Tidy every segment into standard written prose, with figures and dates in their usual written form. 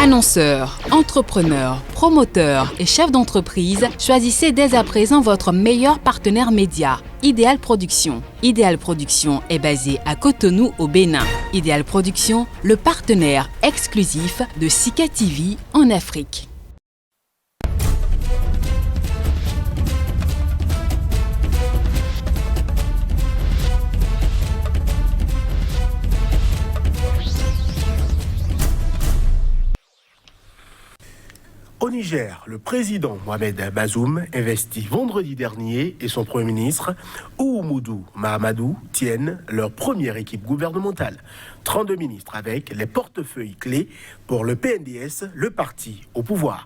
Annonceurs, entrepreneurs, promoteurs et chefs d'entreprise, choisissez dès à présent votre meilleur partenaire média, Ideal Production. Ideal Production est basé à Cotonou au Bénin. Ideal Production, le partenaire exclusif de Sika TV en Afrique. Au Niger, le président Mohamed Bazoum investit vendredi dernier et son premier ministre Oumoudou Mahamadou tiennent leur première équipe gouvernementale. 32 ministres avec les portefeuilles clés pour le PNDS, le parti au pouvoir.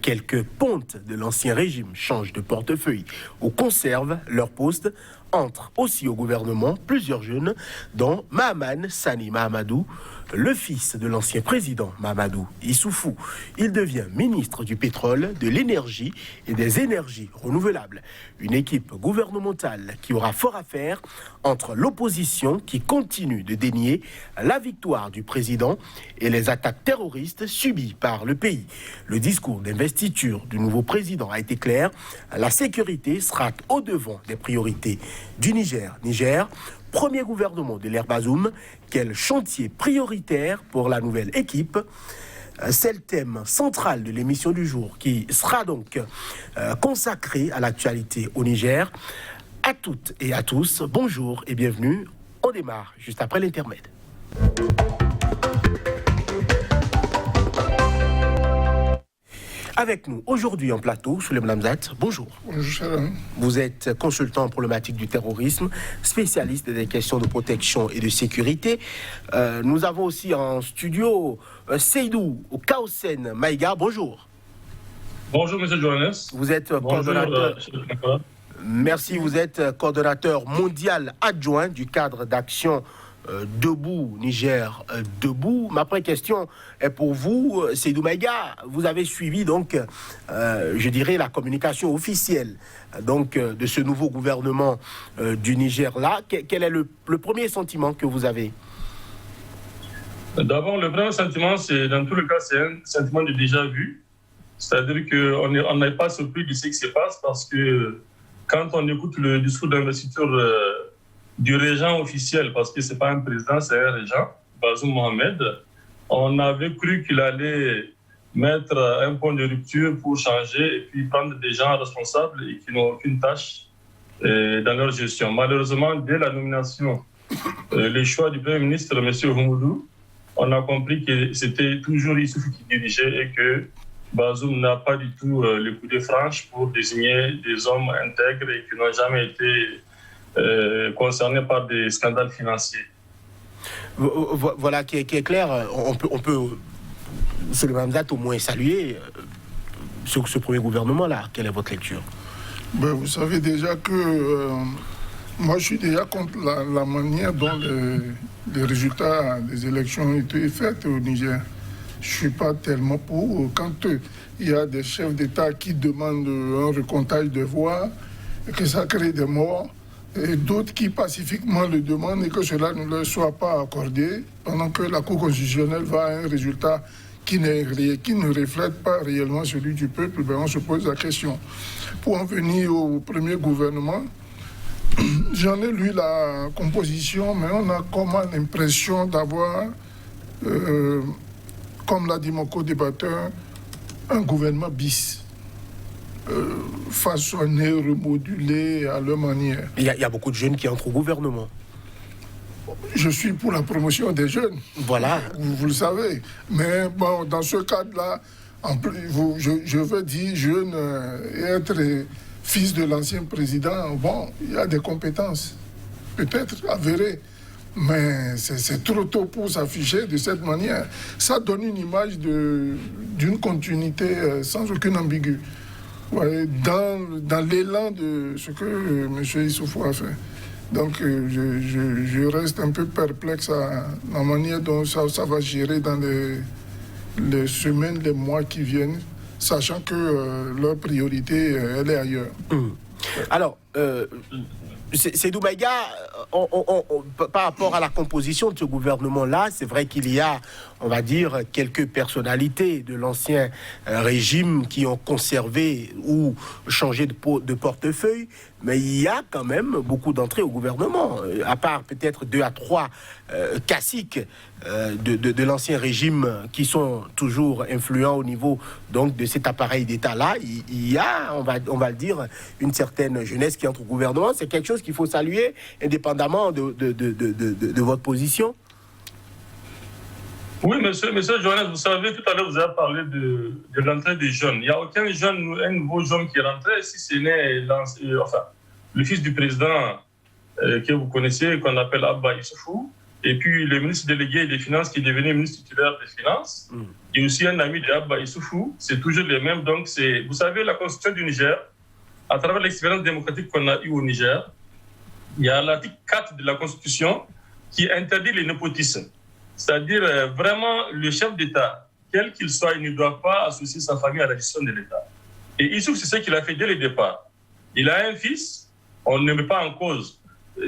Quelques pontes de l'ancien régime changent de portefeuille ou conservent leur poste. Entrent aussi au gouvernement plusieurs jeunes, dont Mahaman Sani Mahamadou, le fils de l'ancien président Mahamadou Issoufou. Il devient ministre du pétrole, de l'énergie et des énergies renouvelables. Une équipe gouvernementale qui aura fort à faire entre l'opposition qui continue de dénier la victoire du président et les attaques terroristes subies par le pays. Le discours d'investiture du nouveau président a été clair. La sécurité sera au devant des priorités du Niger. Niger, premier gouvernement de l'ère Bazoum, quel chantier prioritaire pour la nouvelle équipe? C'est le thème central de l'émission du jour qui sera donc consacré à l'actualité au Niger. À toutes et à tous, bonjour et bienvenue. On démarre juste après l'intermède. Avec nous aujourd'hui en plateau, Souleymane Lamzat, bonjour. Bonjour. Vous êtes consultant en problématique du terrorisme, spécialiste des questions de protection et de sécurité. Nous avons aussi en studio Seydou Kaosen Maïga, bonjour. Bonjour, monsieur Johannes. Vous êtes coordonnateur. Merci, vous êtes coordonnateur mondial adjoint du cadre d'action Debout, Niger, Debout. Ma première question est pour vous, Seydou Maïga. Vous avez suivi donc, je dirais, la communication officielle donc, de ce nouveau gouvernement du Niger-là. Quel est le premier sentiment que vous avez? D'abord, le premier sentiment, c'est dans tous les cas, c'est un sentiment de déjà-vu. C'est-à-dire qu'on n'est pas surpris de ce qui se passe parce que quand on écoute le discours d'investiture du régent officiel, parce que ce n'est pas un président, c'est un régent, Bazoum Mohamed, on avait cru qu'il allait mettre un point de rupture pour changer et puis prendre des gens responsables et qui n'ont aucune tâche dans leur gestion. Malheureusement, dès la nomination, le choix du Premier ministre, M. Oumoudou, on a compris que c'était toujours Issoufou qui dirigeait et que Bazoum n'a pas du tout le coup de franche pour désigner des hommes intègres et qui n'ont jamais été concernés par des scandales financiers. Voilà qui est clair. On peut Souleymane Lamzat, au moins saluer ce premier gouvernement-là. Quelle est votre lecture? Vous savez déjà que moi je suis déjà contre la manière dont les résultats des élections ont été faits au Niger. Je ne suis pas tellement pour. Quand il y a des chefs d'État qui demandent un recomptage de voix et que ça crée des morts, et d'autres qui pacifiquement le demandent et que cela ne leur soit pas accordé, pendant que la Cour constitutionnelle va à un résultat qui ne reflète pas réellement celui du peuple, on se pose la question. Pour en venir au premier gouvernement, j'en ai lu la composition, mais on a comme l'impression d'avoir, comme l'a dit mon co-débatteur, un gouvernement bis. Façonné, remodulé à leur manière. Il y a beaucoup de jeunes qui entrent au gouvernement. Je suis pour la promotion des jeunes. Voilà. Vous le savez. Mais bon, dans ce cadre-là, je veux dire jeune et être fils de l'ancien président, bon, il y a des compétences, peut-être avérées. Mais c'est trop tôt pour s'afficher de cette manière. Ça donne une image d'une continuité sans aucune ambiguïté. Ouais, dans l'élan de ce que M. Issoufou a fait. Donc je reste un peu perplexe à la manière dont ça va gérer dans les semaines, les mois qui viennent, sachant que leur priorité, elle est ailleurs. Alors, Seydou Maïga, par rapport à la composition de ce gouvernement-là, c'est vrai qu'il y a, on va dire, quelques personnalités de l'ancien régime qui ont conservé ou changé de portefeuille, mais il y a quand même beaucoup d'entrées au gouvernement, à part peut-être 2 à 3 classiques de l'ancien régime qui sont toujours influents au niveau donc de cet appareil d'État-là. Il y a, on va le dire, une certaine jeunesse qui entre au gouvernement. C'est quelque chose qu'il faut saluer, indépendamment de votre position. Oui, monsieur Johannes, vous savez, tout à l'heure, vous avez parlé de l'entrée des jeunes. Il n'y a aucun jeune, un nouveau jeune qui est rentré, si ce n'est le fils du président que vous connaissez, qu'on appelle Abba Issoufou, et puis le ministre délégué des Finances qui est devenu ministre titulaire des Finances, et aussi un ami d'Abba Issoufou, c'est toujours les mêmes. Donc, vous savez, la constitution du Niger, à travers l'expérience démocratique qu'on a eue au Niger, il y a l'article 4 de la Constitution qui interdit les népotismes. C'est-à-dire, vraiment, le chef d'État, quel qu'il soit, il ne doit pas associer sa famille à la gestion de l'État. Et Issouf, c'est ce qu'il a fait dès le départ. Il a un fils, on ne met pas en cause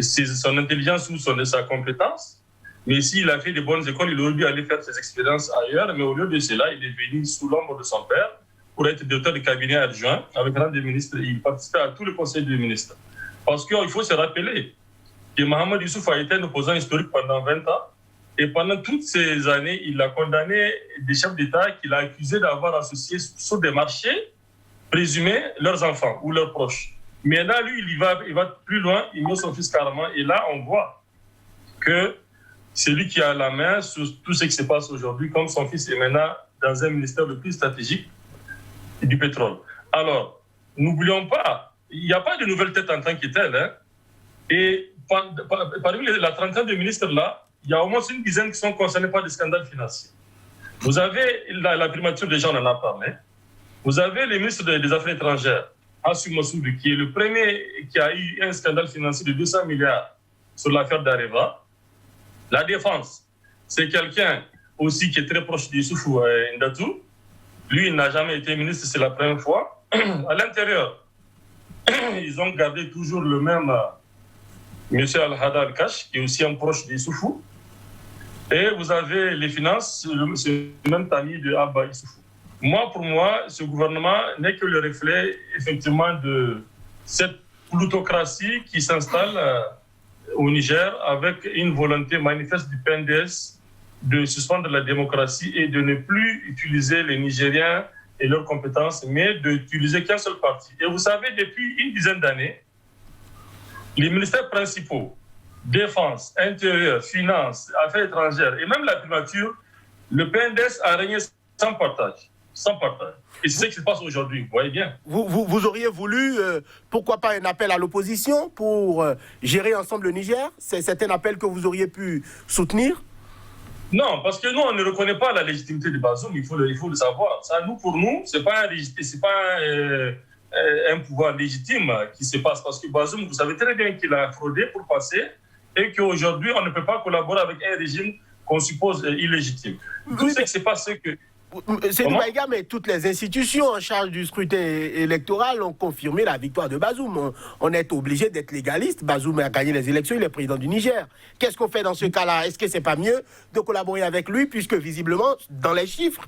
son intelligence ou sa compétence, mais s'il a fait de bonnes écoles, il aurait dû aller faire ses expériences ailleurs, mais au lieu de cela, il est venu sous l'ombre de son père pour être directeur de cabinet adjoint avec rang de ministre. Il participait à tout le conseil des ministres. Parce qu'il faut se rappeler que Mohamed Issouf a été un opposant historique pendant 20 ans, et pendant toutes ces années, il a condamné des chefs d'État qu'il a accusés d'avoir associé sur des marchés présumés leurs enfants ou leurs proches. Mais là, lui, il va plus loin, il met son fils carrément, et là, on voit que c'est lui qui a la main sur tout ce qui se passe aujourd'hui, comme son fils est maintenant dans un ministère le plus stratégique du pétrole. Alors, n'oublions pas, il n'y a pas de nouvelle tête en tant que telle. Hein. Et parmi la trentaine de ministres là, il y a au moins une dizaine qui sont concernés par des scandales financiers. Vous avez la primature, déjà on en a parlé. Vous avez le ministre des Affaires étrangères, Assou Massoudou, qui est le premier qui a eu un scandale financier de 200 milliards sur l'affaire d'Areva. La défense, c'est quelqu'un aussi qui est très proche d'Issoufou Ndatou. Lui, il n'a jamais été ministre, c'est la première fois. À l'intérieur, ils ont gardé toujours le même M. Al-Hada Al-Kash, qui est aussi un proche d'Issoufou. Et vous avez les finances, c'est le même ami de Abba Issoufou. Pour moi, ce gouvernement n'est que le reflet, effectivement, de cette plutocratie qui s'installe au Niger avec une volonté manifeste du PNDS de suspendre la démocratie et de ne plus utiliser les Nigériens et leurs compétences, mais d'utiliser qu'un seul parti. Et vous savez, depuis une dizaine d'années, les ministères principaux, défense, intérieur, finances, affaires étrangères et même la primature, le PNDS a régné sans partage. Sans partage. Et c'est ce qui se passe aujourd'hui, vous voyez bien. Vous auriez voulu, pourquoi pas un appel à l'opposition pour gérer ensemble le Niger? C'est un appel que vous auriez pu soutenir? Non, parce que nous, on ne reconnaît pas la légitimité de Bazoum, il faut le savoir. Ça, pour nous, ce n'est pas un pouvoir légitime qui se passe. Parce que Bazoum, vous savez très bien qu'il a fraudé pour passer et qu'aujourd'hui, on ne peut pas collaborer avec un régime qu'on suppose illégitime. Tout ce qui se passe, c'est que... C'est Maïga, mais toutes les institutions en charge du scrutin électoral ont confirmé la victoire de Bazoum. On est obligé d'être légaliste. Bazoum a gagné les élections, il est président du Niger. Qu'est-ce qu'on fait dans ce cas-là? Est-ce que c'est pas mieux de collaborer avec lui, puisque visiblement, dans les chiffres,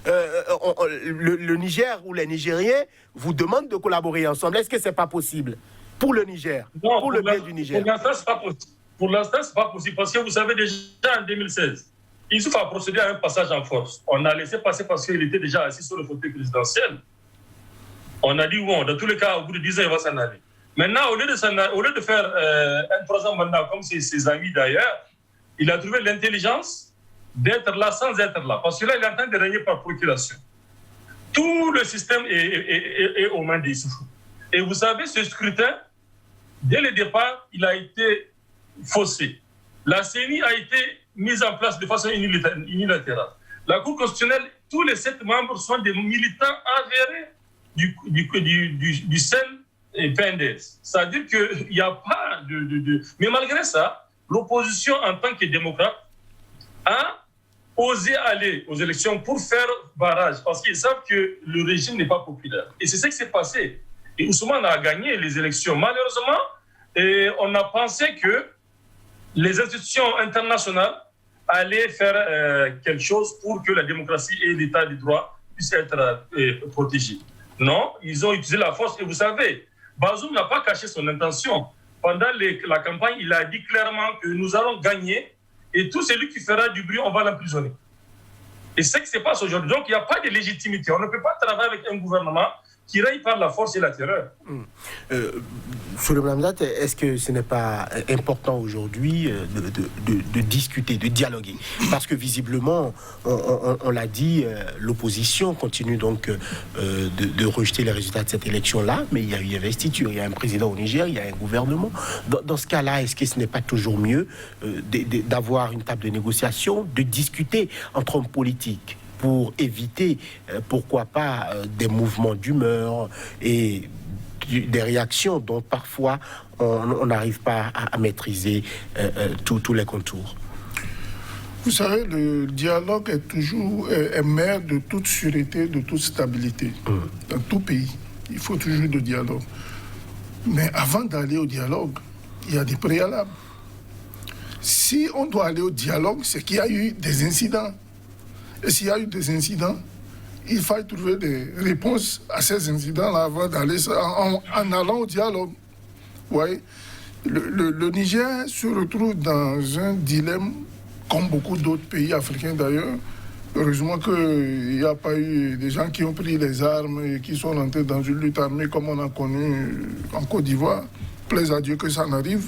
le Niger ou les Nigériens vous demandent de collaborer ensemble? Est-ce que c'est pas possible pour le Niger, non, pour le bien du Niger? Pour l'instant, c'est pas possible. Pour l'instant, c'est pas possible parce que vous savez déjà en 2016. Issouf a procédé à un passage en force. On a laissé passer parce qu'il était déjà assis sur le fauteuil présidentiel. On a dit, bon, dans tous les cas, au bout de 10 ans, il va s'en aller. Maintenant, au lieu de faire un 3 ans mandat, comme ses amis d'ailleurs, il a trouvé l'intelligence d'être là sans être là. Parce que là, il est en train de régner par procuration. Tout le système est aux mains d'Issoufou. Et vous savez, ce scrutin, dès le départ, il a été faussé. La CENI a été mise en place de façon unilatérale. La Cour constitutionnelle, tous les 7 membres sont des militants avérés du CEN et PNDS. C'est-à-dire qu'il n'y a pas de... Mais malgré ça, l'opposition en tant que démocrate a osé aller aux élections pour faire barrage, parce qu'ils savent que le régime n'est pas populaire. Et c'est ce qui s'est passé. Et Ousmane a gagné les élections. Malheureusement, on a pensé que les institutions internationales allaient faire quelque chose pour que la démocratie et l'état de droit puissent être protégés. Non, ils ont utilisé la force. Et vous savez, Bazoum n'a pas caché son intention. Pendant la campagne, il a dit clairement que nous allons gagner et tout celui qui fera du bruit, on va l'emprisonner. Et c'est ce qui se passe aujourd'hui. Donc, il n'y a pas de légitimité. On ne peut pas travailler avec un gouvernement qui règne par la force et la terreur. Souleymane Hamzat, est-ce que ce n'est pas important aujourd'hui de discuter, de dialoguer? Parce que visiblement, on l'a dit, l'opposition continue donc de rejeter les résultats de cette élection-là, mais il y a eu investiture, il y a un président au Niger, il y a un gouvernement. Dans ce cas-là, est-ce que ce n'est pas toujours mieux d'avoir une table de négociation, de discuter entre hommes politiques pour éviter, pourquoi pas, des mouvements d'humeur et des réactions dont parfois on n'arrive pas à maîtriser tous les contours? Vous savez, le dialogue est toujours mère de toute sûreté, de toute stabilité. Dans tout pays, il faut toujours du dialogue. Mais avant d'aller au dialogue, il y a des préalables. Si on doit aller au dialogue, c'est qu'il y a eu des incidents. Et s'il y a eu des incidents, il faut trouver des réponses à ces incidents-là avant d'aller en allant au dialogue. Ouais. Le Niger se retrouve dans un dilemme, comme beaucoup d'autres pays africains d'ailleurs. Heureusement qu'il n'y a pas eu des gens qui ont pris les armes et qui sont entrés dans une lutte armée comme on a connu en Côte d'Ivoire. Plaise à Dieu que ça n'arrive.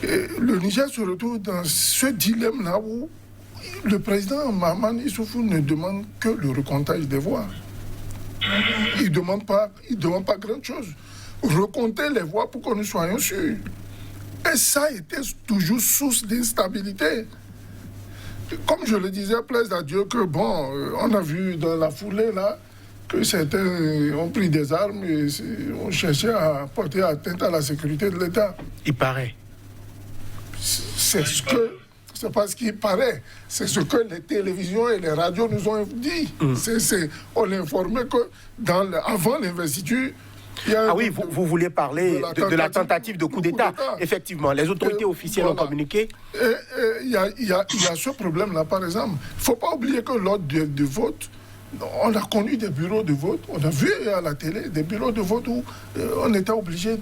Et le Niger se retrouve dans ce dilemme-là où le président Mahaman Issoufou ne demande que le recomptage des voix. Il ne demande pas grand chose. Recompter les voix pour que nous soyons sûrs. Et ça a été toujours source d'instabilité. Comme je le disais, plaise à Dieu que on a vu dans la foulée là que certains ont pris des armes et ont cherché à porter atteinte à la sécurité de l'État. Il paraît. C'est pas ce qu'il paraît, c'est ce que les télévisions et les radios nous ont dit. On est informé que avant l'investiture, vous voulez parler de la tentative de coup d'État. Effectivement, les autorités officielles ont communiqué. Il y a ce problème-là, par exemple. Il ne faut pas oublier que lors de vote, on a connu des bureaux de vote, on a vu à la télé des bureaux de vote où on était obligé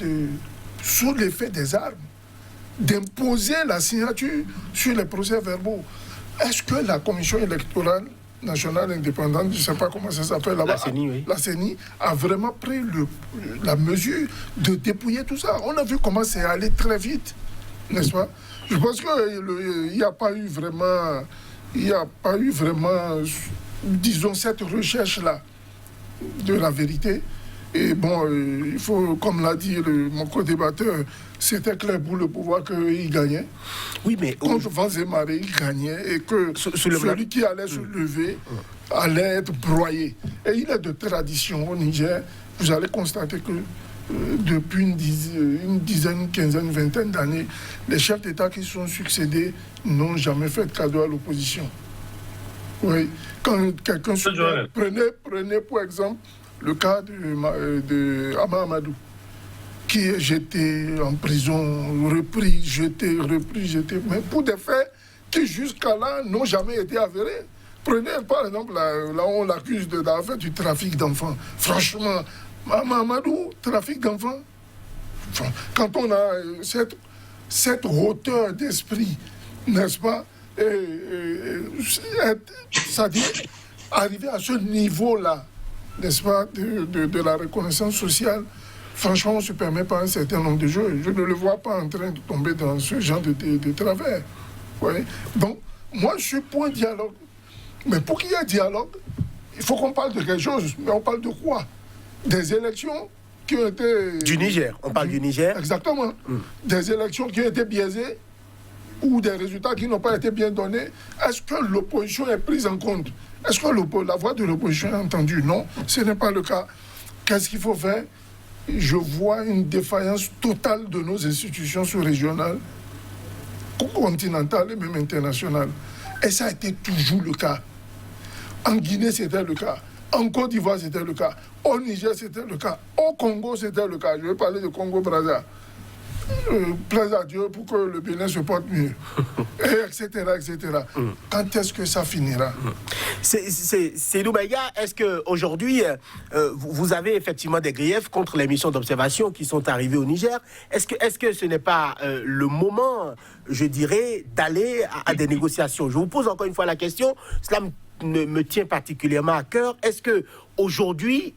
sous l'effet des armes, d'imposer la signature sur les procès-verbaux. Est-ce que la Commission électorale nationale indépendante, je ne sais pas comment ça s'appelle là-bas, la CENI, a vraiment pris la mesure de dépouiller tout ça? On a vu comment c'est allé très vite, n'est-ce pas? Je pense qu'il n'y a pas eu vraiment, disons, cette recherche-là de la vérité. Et il faut, comme l'a dit mon co-débatteur, c'était clair pour le pouvoir qu'il gagnait. Oui, mais contre vents et marées, il gagnait et que celui qui allait se lever allait être broyé. Et il est de tradition au Niger. Vous allez constater que depuis une dizaine, quinzaine, vingtaine d'années, les chefs d'État qui sont succédés n'ont jamais fait de cadeau à l'opposition. Oui, quand quelqu'un se prenez pour exemple le cas de Ama Amadou, qui est jeté en prison, repris, jeté, mais pour des faits qui jusqu'à là n'ont jamais été avérés. Prenez par exemple là où on l'accuse d'avoir fait du trafic d'enfants. Franchement, Ama Amadou, trafic d'enfants. Enfin, quand on a cette hauteur d'esprit, n'est-ce pas, c'est-à-dire arriver à ce niveau-là, n'est-ce pas, de la reconnaissance sociale, franchement, on ne se permet pas un certain nombre de jeux. Je ne le vois pas en train de tomber dans ce genre de travers. Ouais. Donc, moi, je suis pour un dialogue. Mais pour qu'il y ait un dialogue, il faut qu'on parle de quelque chose. Mais on parle de quoi? Des élections qui ont été... Du Niger, on parle du Niger. Exactement. Des élections qui ont été biaisées ou des résultats qui n'ont pas été bien donnés. Est-ce que l'opposition est prise en compte? Est-ce que la voix de l'opposition est entendue? Non, ce n'est pas le cas. Qu'est-ce qu'il faut faire? Je vois une défaillance totale de nos institutions sous-régionales, continentales et même internationales. Et ça a été toujours le cas. En Guinée, c'était le cas. En Côte d'Ivoire, c'était le cas. Au Niger, c'était le cas. Au Congo, c'était le cas. Je vais parler de Congo-Brazza. Plaise à Dieu pour que le Bénin se porte mieux, etc. Quand est-ce que ça finira? C'est Doumbaya, est-ce qu'aujourd'hui, vous avez effectivement des griefs contre les missions d'observation qui sont arrivées au Niger? Est-ce que ce n'est pas le moment, je dirais, d'aller à des négociations? Je vous pose encore une fois la question, cela me tient particulièrement à cœur. Est-ce que aujourd'hui,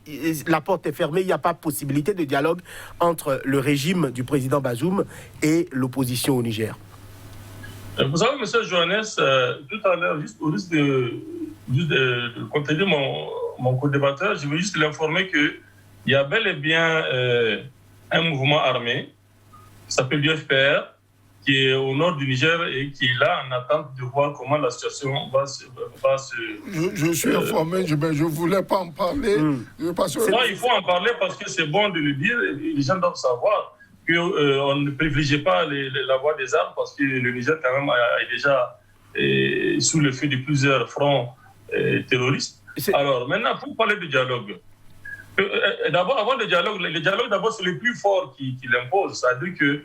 la porte est fermée, il n'y a pas possibilité de dialogue entre le régime du président Bazoum et l'opposition au Niger? Vous savez, M. Johannes, tout à l'heure, juste au risque de contredire mon co-débatteur, je veux juste l'informer qu'il y a bel et bien un mouvement armé qui s'appelle l'UFPR, qui est au nord du Niger et qui est là en attente de voir comment la situation va se... Je suis informé, je ne voulais pas en parler. Non, il faut en parler parce que c'est bon de le dire. Les gens doivent savoir qu'on ne privilégie pas la voie des armes parce que le Niger, quand même, est déjà sous le feu de plusieurs fronts terroristes. Alors, maintenant, pour parler de dialogue, d'abord, avant le dialogue, d'abord, c'est le plus fort qui l'impose. C'est-à-dire que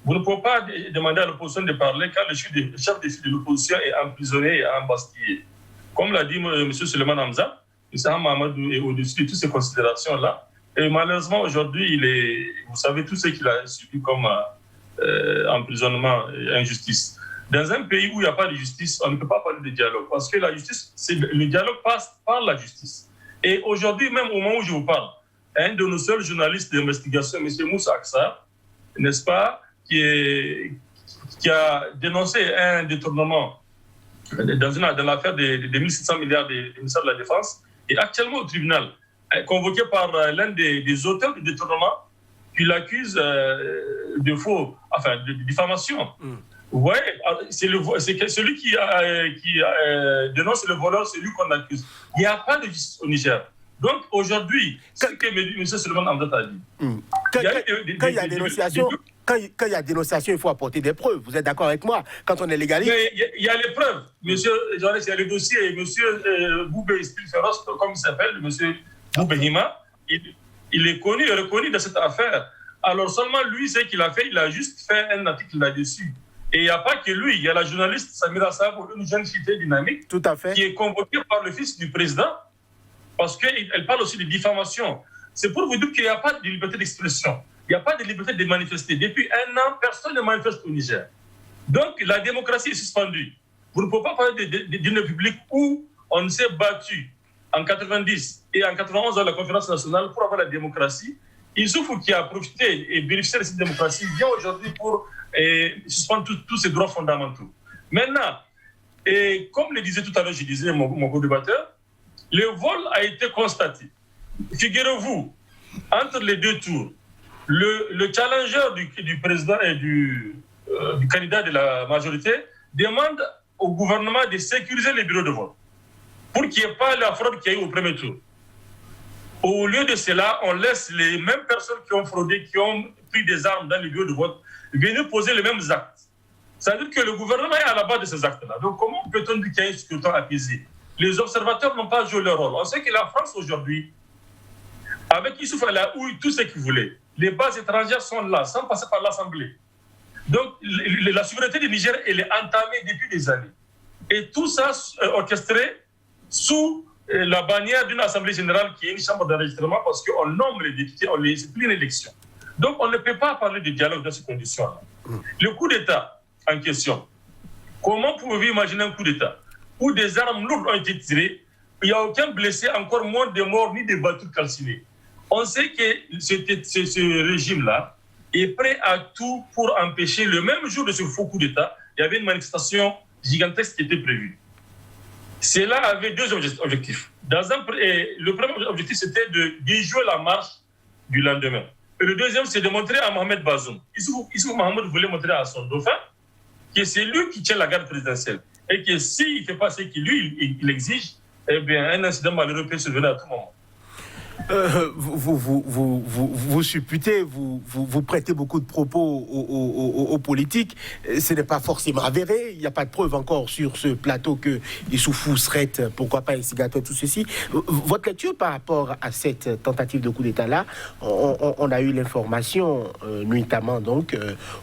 vous ne pouvez pas demander à l'opposition de parler quand le chef de l'opposition est emprisonné et embastillé. Comme l'a dit M. Suleiman Hamza, M. Mahamadou est au-dessus de toutes ces considérations-là. Et malheureusement, aujourd'hui, vous savez tout ce qu'il a subi comme emprisonnement et injustice. Dans un pays où il n'y a pas de justice, on ne peut pas parler de dialogue. Parce que la justice, le dialogue passe par la justice. Et aujourd'hui, même au moment où je vous parle, un de nos seuls journalistes d'investigation, M. Moussa Aksar, n'est-ce pas, qui a dénoncé un détournement dans l'affaire des 1700 milliards du ministère de la Défense, est actuellement au tribunal, convoqué par l'un des auteurs du détournement, qui l'accuse de faux, enfin de diffamation. Vous voyez, c'est celui qui dénonce le voleur, c'est lui qu'on accuse. Il n'y a pas de justice au Niger. Donc aujourd'hui, ce que M. Suleiman Hamza a dit, quand il y a dénonciation, quand il y a dénonciation, il faut apporter des preuves. Vous êtes d'accord avec moi? Quand on est légaliste... Mais il y a les preuves. Monsieur Johannes, il y a le dossier. Monsieur Boubé Spilferos, comme il s'appelle, monsieur Boubé-Hima, il est connu et reconnu dans cette affaire. Alors seulement lui, ce qu'il a fait, il a juste fait un article là-dessus. Et il n'y a pas que lui, il y a la journaliste Samira Sabo, une jeune cité dynamique, tout à fait, qui est convoquée par le fils du président, parce qu'elle parle aussi de diffamation. C'est pour vous dire qu'il n'y a pas de liberté d'expression. Il n'y a pas de liberté de manifester. Depuis un an, personne ne manifeste au Niger. Donc, la démocratie est suspendue. Vous ne pouvez pas parler d'une république où on s'est battu en 90 et en 91 dans la conférence nationale pour avoir la démocratie. Issoufou, qui a profité et bénéficié de cette démocratie, vient aujourd'hui pour suspendre tous ses droits fondamentaux. Maintenant, et comme le disait tout à l'heure, je disais mon co-débatteur, le vol a été constaté. Figurez-vous, entre les deux tours, le challenger du président et du candidat de la majorité demande au gouvernement de sécuriser les bureaux de vote pour qu'il n'y ait pas la fraude qu'il y a eu au premier tour. Au lieu de cela, on laisse les mêmes personnes qui ont fraudé, qui ont pris des armes dans les bureaux de vote, venir poser les mêmes actes. C'est-à-dire que le gouvernement est à la base de ces actes-là. Donc comment peut-on dire qu'il y a un scrutin apaisé? Les observateurs n'ont pas joué leur rôle. On sait que la France aujourd'hui, avec Issoufou, elle a eu tout ce qu'il voulait. Les bases étrangères sont là, sans passer par l'Assemblée. Donc, la souveraineté du Niger, elle est entamée depuis des années. Et tout ça orchestré sous la bannière d'une Assemblée générale qui est une chambre d'enregistrement parce qu'on nomme les députés, c'est plus une élection. Donc, on ne peut pas parler de dialogue dans ces conditions-là. Le coup d'État en question, comment pouvez-vous imaginer un coup d'État où des armes lourdes ont été tirées, il n'y a aucun blessé, encore moins de morts ni de voitures calcinées? On sait que ce régime-là est prêt à tout pour empêcher. Le même jour de ce faux coup d'État, il y avait une manifestation gigantesque qui était prévue. Cela avait deux objectifs. Le premier objectif, c'était de déjouer la marche du lendemain. Et le deuxième, c'est de montrer à Mohamed Bazoum. Issoufou Mahamadou voulait montrer à son dauphin que c'est lui qui tient la garde présidentielle. Et que s'il ne fait pas ce qu'il exige, eh bien, un incident malheureux peut survenir à tout moment. Vous supputez, vous prêtez beaucoup de propos aux politiques. Ce n'est pas forcément avéré. Il n'y a pas de preuve encore sur ce plateau que Issoufou serait, pourquoi pas, instigateur, tout ceci. Votre lecture par rapport à cette tentative de coup d'État-là, on a eu l'information nuitamment, donc,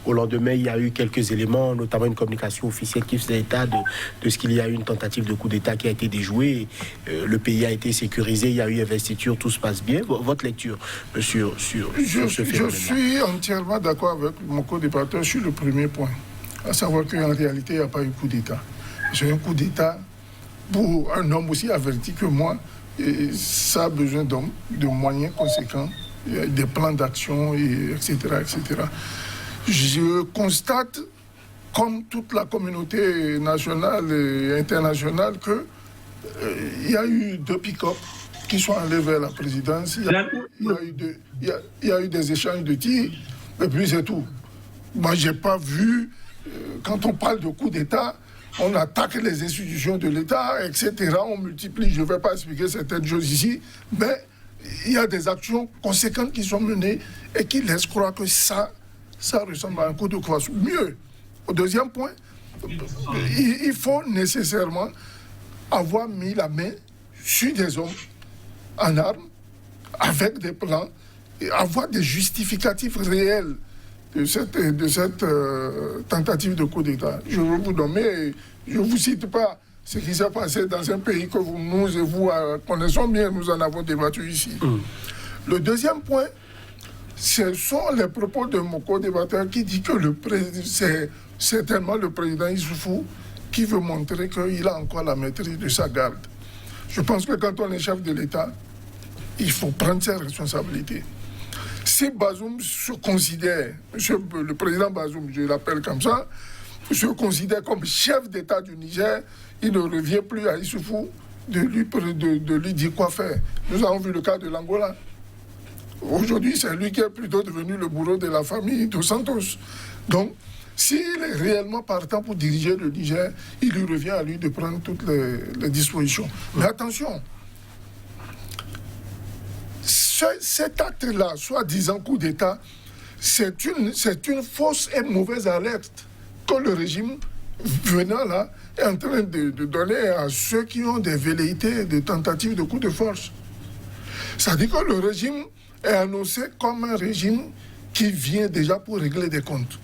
au lendemain, il y a eu quelques éléments, notamment une communication officielle qui faisait état de ce qu'il y a eu une tentative de coup d'État qui a été déjouée. Le pays a été sécurisé, il y a eu investiture, tout se passe bien. Votre lecture sur ce phénomène-là? Je suis entièrement d'accord avec mon co-débatteur sur le premier point, à savoir qu'en réalité, il n'y a pas eu coup d'État. C'est un coup d'État pour un homme aussi averti que moi, et ça a besoin d'hommes, de moyens conséquents, des plans d'action, etc., etc. Je constate, comme toute la communauté nationale et internationale, qu'il y a eu 2 pick-up qui sont allés vers la présidence. Il y a eu des échanges de tirs, et puis c'est tout. Moi, je n'ai pas vu, quand on parle de coup d'État, on attaque les institutions de l'État, etc. On multiplie, je ne vais pas expliquer certaines choses ici, mais il y a des actions conséquentes qui sont menées et qui laissent croire que ça ressemble à un coup de crosse. Mieux, au deuxième point, il faut nécessairement avoir mis la main sur des hommes en armes, avec des plans, et avoir des justificatifs réels de cette tentative de coup d'État. Je veux vous nommer, je ne vous cite pas ce qui s'est passé dans un pays que nous et vous connaissons bien, nous en avons débattu ici. Le deuxième point, ce sont les propos de mon co-débatteur qui dit que c'est certainement le président Issoufou qui veut montrer qu'il a encore la maîtrise de sa garde. Je pense que quand on est chef de l'État, il faut prendre ses responsabilités. Si Bazoum se considère, le président Bazoum, je l'appelle comme ça, se considère comme chef d'État du Niger, il ne revient plus à Issoufou de lui dire quoi faire. Nous avons vu le cas de l'Angola. Aujourd'hui, c'est lui qui est plutôt devenu le bourreau de la famille dos Santos. Donc, s'il est réellement partant pour diriger le Niger, il lui revient à lui de prendre toutes les dispositions. Mais attention, cet acte-là, soi-disant coup d'État, c'est une fausse et mauvaise alerte que le régime venant là est en train de donner à ceux qui ont des velléités, des tentatives de coup de force. Ça dit que le régime est annoncé comme un régime qui vient déjà pour régler des comptes.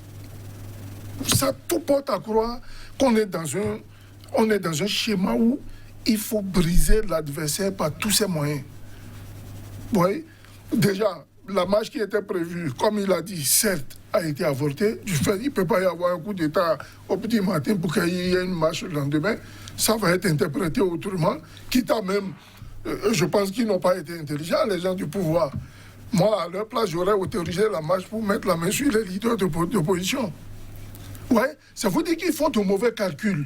Ça tout porte à croire qu'on est dans un schéma où il faut briser l'adversaire par tous ses moyens. Oui, déjà, la marche qui était prévue, comme il a dit, certes, a été avortée. Du fait, il ne peut pas y avoir un coup d'État au petit matin pour qu'il y ait une marche le lendemain. Ça va être interprété autrement, quitte à même, je pense qu'ils n'ont pas été intelligents, les gens du pouvoir. Moi, à leur place, j'aurais autorisé la marche pour mettre la main sur les leaders d'opposition. Oui, ça veut dire qu'ils font de mauvais calculs.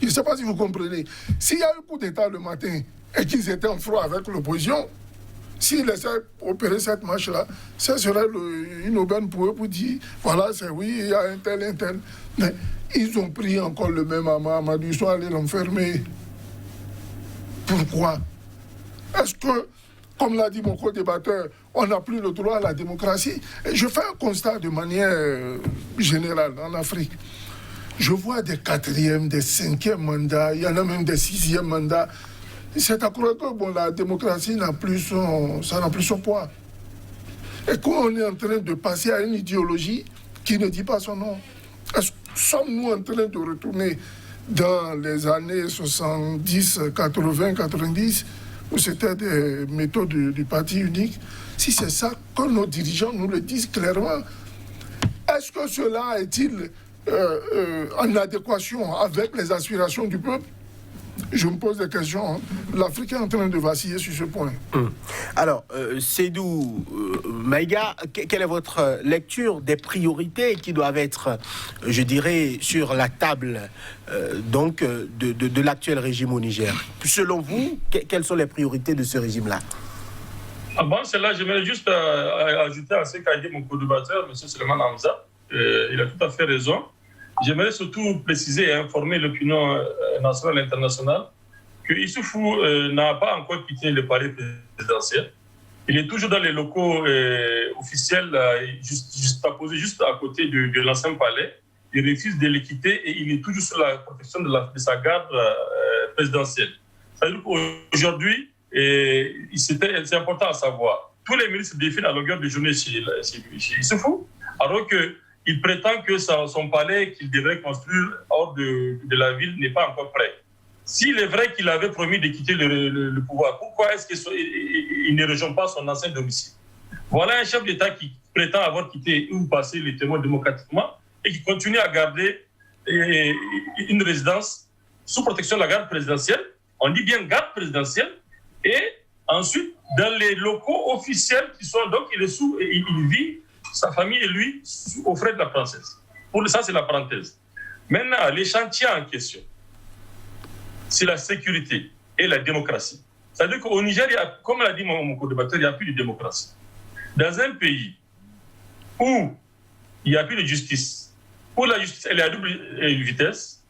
Je ne sais pas si vous comprenez. S'il y a eu coup d'État le matin et qu'ils étaient en froid avec l'opposition, s'ils laissaient opérer cette marche-là, ça serait une aubaine pour eux pour dire, voilà, c'est oui, il y a un tel. Mais ils ont pris encore le même Amadou, ils sont allés l'enfermer. Pourquoi? Est-ce que, comme l'a dit mon co-débatteur, on n'a plus le droit à la démocratie? Je fais un constat de manière générale en Afrique. Je vois des 4e, des 5e mandats, il y en a même des 6e mandats. C'est à croire que la démocratie n'a plus son poids. Et qu'on est en train de passer à une idéologie qui ne dit pas son nom. Sommes-nous en train de retourner dans les années 70, 80, 90, où c'était des méthodes du parti unique? Si c'est ça, que nos dirigeants nous le disent clairement, est-ce que cela est-il en adéquation avec les aspirations du peuple? Je me pose des questions. L'Afrique est en train de vaciller sur ce point. Alors, Seydou Maïga, quelle est votre lecture des priorités qui doivent être, je dirais, sur la table de l'actuel régime au Niger? Selon vous, quelles sont les priorités de ce régime-là? Bon, celle-là, j'aimerais juste ajouter à ce qu'a dit mon co-débatteur, M. Suleiman Hamza. Il a tout à fait raison. J'aimerais surtout préciser et informer l'opinion nationale et internationale que Issoufou n'a pas encore quitté le palais présidentiel. Il est toujours dans les locaux officiels, juste à côté de l'ancien palais. Il refuse de les quitter et il est toujours sous la protection de sa garde présidentielle. C'est-à-dire qu'aujourd'hui, c'est important à savoir, tous les ministres défilent à longueur de journée chez Issoufou, alors qu'il prétend que son palais qu'il devrait construire hors de la ville n'est pas encore prêt. S'il est vrai qu'il avait promis de quitter le pouvoir, pourquoi est-ce qu'il ne rejoint pas son ancien domicile? Voilà un chef d'État qui prétend avoir quitté ou passé les témoins démocratiquement et qui continue à garder une résidence sous protection de la garde présidentielle. On dit bien garde présidentielle. Et ensuite, dans les locaux officiels qui sont... Donc, il vit, sa famille et lui, aux frais de la princesse. Pour ça, c'est la parenthèse. Maintenant, les chantiers en question, c'est la sécurité et la démocratie. C'est-à-dire qu'au Niger, comme l'a dit mon co-débatteur, il n'y a plus de démocratie. Dans un pays où il n'y a plus de justice, où la justice elle est à double vitesse,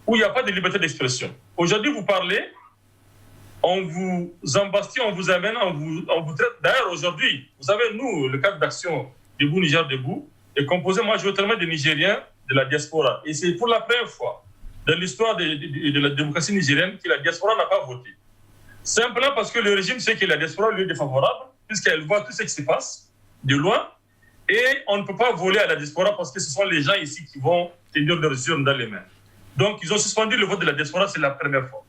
où il n'y a pas de liberté d'expression. Aujourd'hui, vous parlez, on vous embastille, on vous amène, on vous traite. D'ailleurs, aujourd'hui, vous savez, nous, le cadre d'action Debout Niger Debout est composé majoritairement de Nigériens de la diaspora. Et c'est pour la première fois dans l'histoire de la démocratie nigérienne que la diaspora n'a pas voté. Simplement parce que le régime sait que la diaspora lui est défavorable, puisqu'elle voit tout ce qui se passe de loin. Et on ne peut pas voler à la diaspora parce que ce sont les gens ici qui vont tenir leurs urnes dans les mains. Donc, ils ont suspendu le vote de la diaspora, c'est la première fois.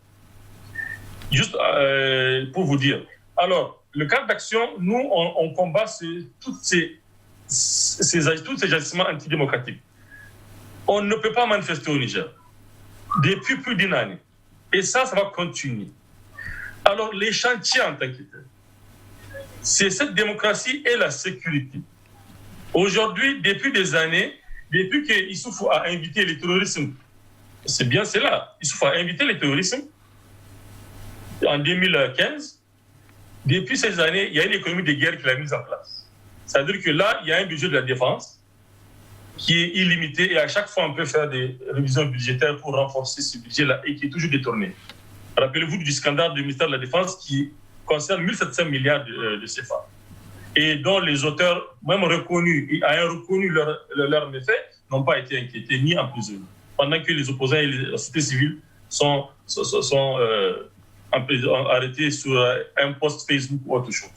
Juste pour vous dire. Alors, le cadre d'action, nous, on combat tous ces agissements antidémocratiques. On ne peut pas manifester au Niger depuis plus d'une année. Et ça va continuer. Alors, les chantiers en tant que tels, c'est cette démocratie et la sécurité. Aujourd'hui, depuis des années, depuis que Issoufou a invité le terrorisme, c'est bien cela, Issoufou a invité le terrorisme en 2015, depuis ces années, il y a une économie de guerre qu'il a mise en place. C'est-à-dire que là, il y a un budget de la défense qui est illimité et à chaque fois, on peut faire des révisions budgétaires pour renforcer ce budget-là et qui est toujours détourné. Rappelez-vous du scandale du ministère de la Défense qui concerne 1700 milliards de CFA et dont les auteurs, même reconnus, ayant reconnu leurs méfaits, n'ont pas été inquiétés ni emprisonnés. Pendant que les opposants et la société civile sont arrêtés sur un post Facebook ou autre chose.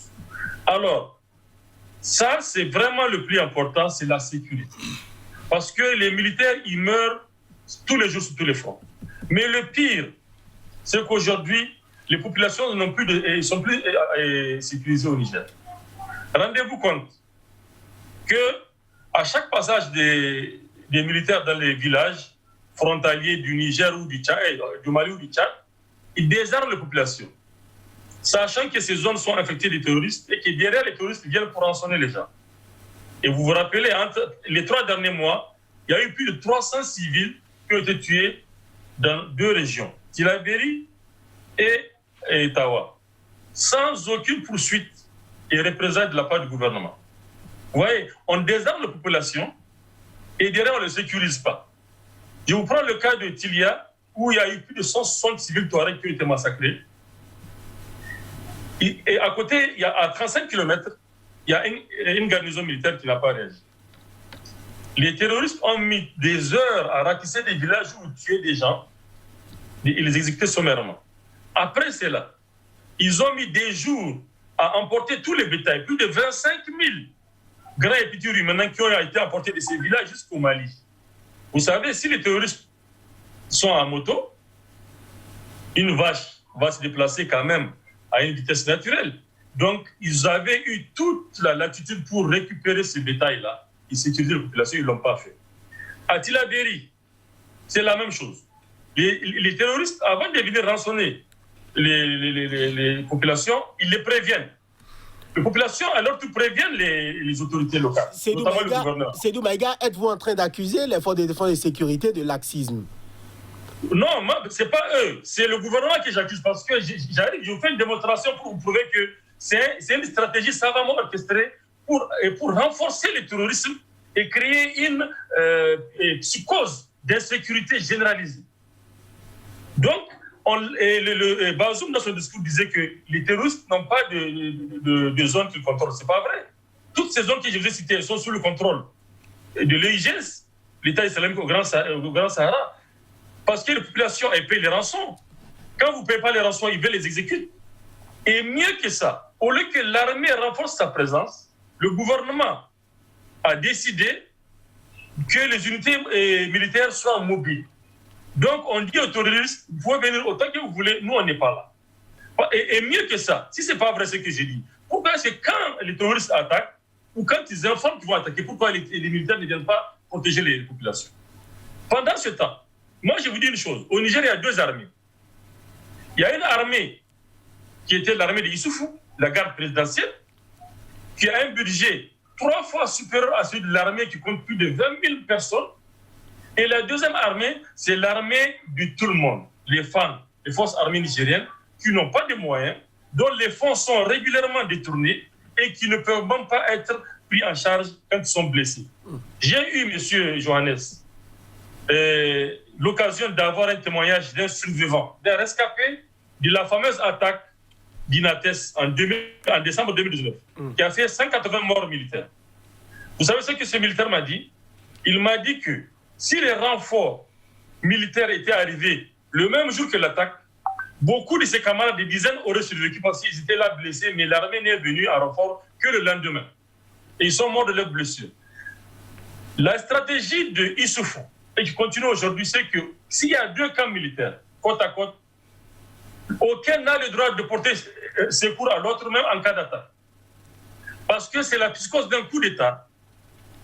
Alors, ça, c'est vraiment le plus important, c'est la sécurité. Parce que les militaires, ils meurent tous les jours sur tous les fronts. Mais le pire, c'est qu'aujourd'hui, les populations sont plus sécurisées au Niger. Rendez-vous compte qu'à chaque passage des militaires dans les villages frontaliers du Niger ou du Tchad, du Mali ou du Tchad, ils désarment les populations, sachant que ces zones sont infectées de terroristes et que derrière les terroristes viennent pour rançonner les gens. Et vous vous rappelez, entre les 3 derniers mois, il y a eu plus de 300 civils qui ont été tués dans 2 régions, Tillabéri et Tawa, sans aucune poursuite et représailles de la part du gouvernement. Vous voyez, on désarme la population et derrière, on ne les sécurise pas. Je vous prends le cas de Tilia, où il y a eu plus de 160 civils touaregs qui ont été massacrés. Et à côté, à 35 km, il y a une garnison militaire qui n'a pas réagi. Les terroristes ont mis des heures à ratisser des villages où ils tuaient des gens. Ils les exécutaient sommairement. Après cela, ils ont mis des jours à emporter tous les bétails. Plus de 25 000 grands et petits ruminants qui ont été emportés de ces villages jusqu'au Mali. Vous savez, si les terroristes sont en moto, une vache va se déplacer quand même à une vitesse naturelle. Donc, ils avaient eu toute la latitude pour récupérer ces bétails-là et sécuriser la population, ils ne l'ont pas fait. À Tillabéri, c'est la même chose. Les terroristes, avant de venir rançonner les populations, ils les préviennent. Les populations, alors tu préviens les autorités locales, notamment le gouverneur. Sédou Maïga, êtes-vous en train d'accuser les forces de défense et de sécurité de laxisme? Non, ce n'est pas eux, c'est le gouvernement que j'accuse parce que je vous fais une démonstration pour vous prouver que c'est une stratégie savamment orchestrée pour renforcer le terrorisme et créer une psychose d'insécurité généralisée. Donc, Bazoum, dans son discours, disait que les terroristes n'ont pas de zone qu'ils contrôlent. Ce n'est pas vrai. Toutes ces zones que je vous ai citées, elles sont sous le contrôle de l'EIGS, l'État islamique au Grand Sahara, parce que les populations, elles payent les rançons. Quand vous ne payez pas les rançons, ils veulent les exécuter. Et mieux que ça, au lieu que l'armée renforce sa présence, le gouvernement a décidé que les unités militaires soient mobiles. Donc, on dit aux terroristes, vous pouvez venir autant que vous voulez, nous, on n'est pas là. Et mieux que ça, si ce n'est pas vrai ce que j'ai dit, pourquoi est-ce que quand les terroristes attaquent, ou quand ils informent qu'ils vont attaquer, pourquoi les militaires ne viennent pas protéger les populations? Pendant ce temps, moi, je vous dis une chose. Au Niger, il y a 2 armées. Il y a une armée qui était l'armée de Issoufou, la garde présidentielle, qui a un budget 3 fois supérieur à celui de l'armée qui compte plus de 20 000 personnes. Et la deuxième armée, c'est l'armée de tout le monde, les FAN, les forces armées nigériennes, qui n'ont pas de moyens, dont les fonds sont régulièrement détournés et qui ne peuvent même pas être pris en charge quand ils sont blessés. J'ai eu, M. Johannes, l'occasion d'avoir un témoignage d'un survivant, d'un rescapé de la fameuse attaque d'Inates en décembre 2019, qui a fait 180 morts militaires. Vous savez ce que ce militaire m'a dit? Il m'a dit que si les renforts militaires étaient arrivés le même jour que l'attaque, beaucoup de ses camarades, des dizaines, auraient survécu parce qu'ils étaient là blessés, mais l'armée n'est venue en renfort que le lendemain. Et ils sont morts de leurs blessures. La stratégie de Issoufou, et qui continue aujourd'hui, c'est que s'il y a 2 camps militaires, côte à côte, aucun n'a le droit de porter secours à l'autre, même en cas d'attaque. Parce que c'est la psychose d'un coup d'État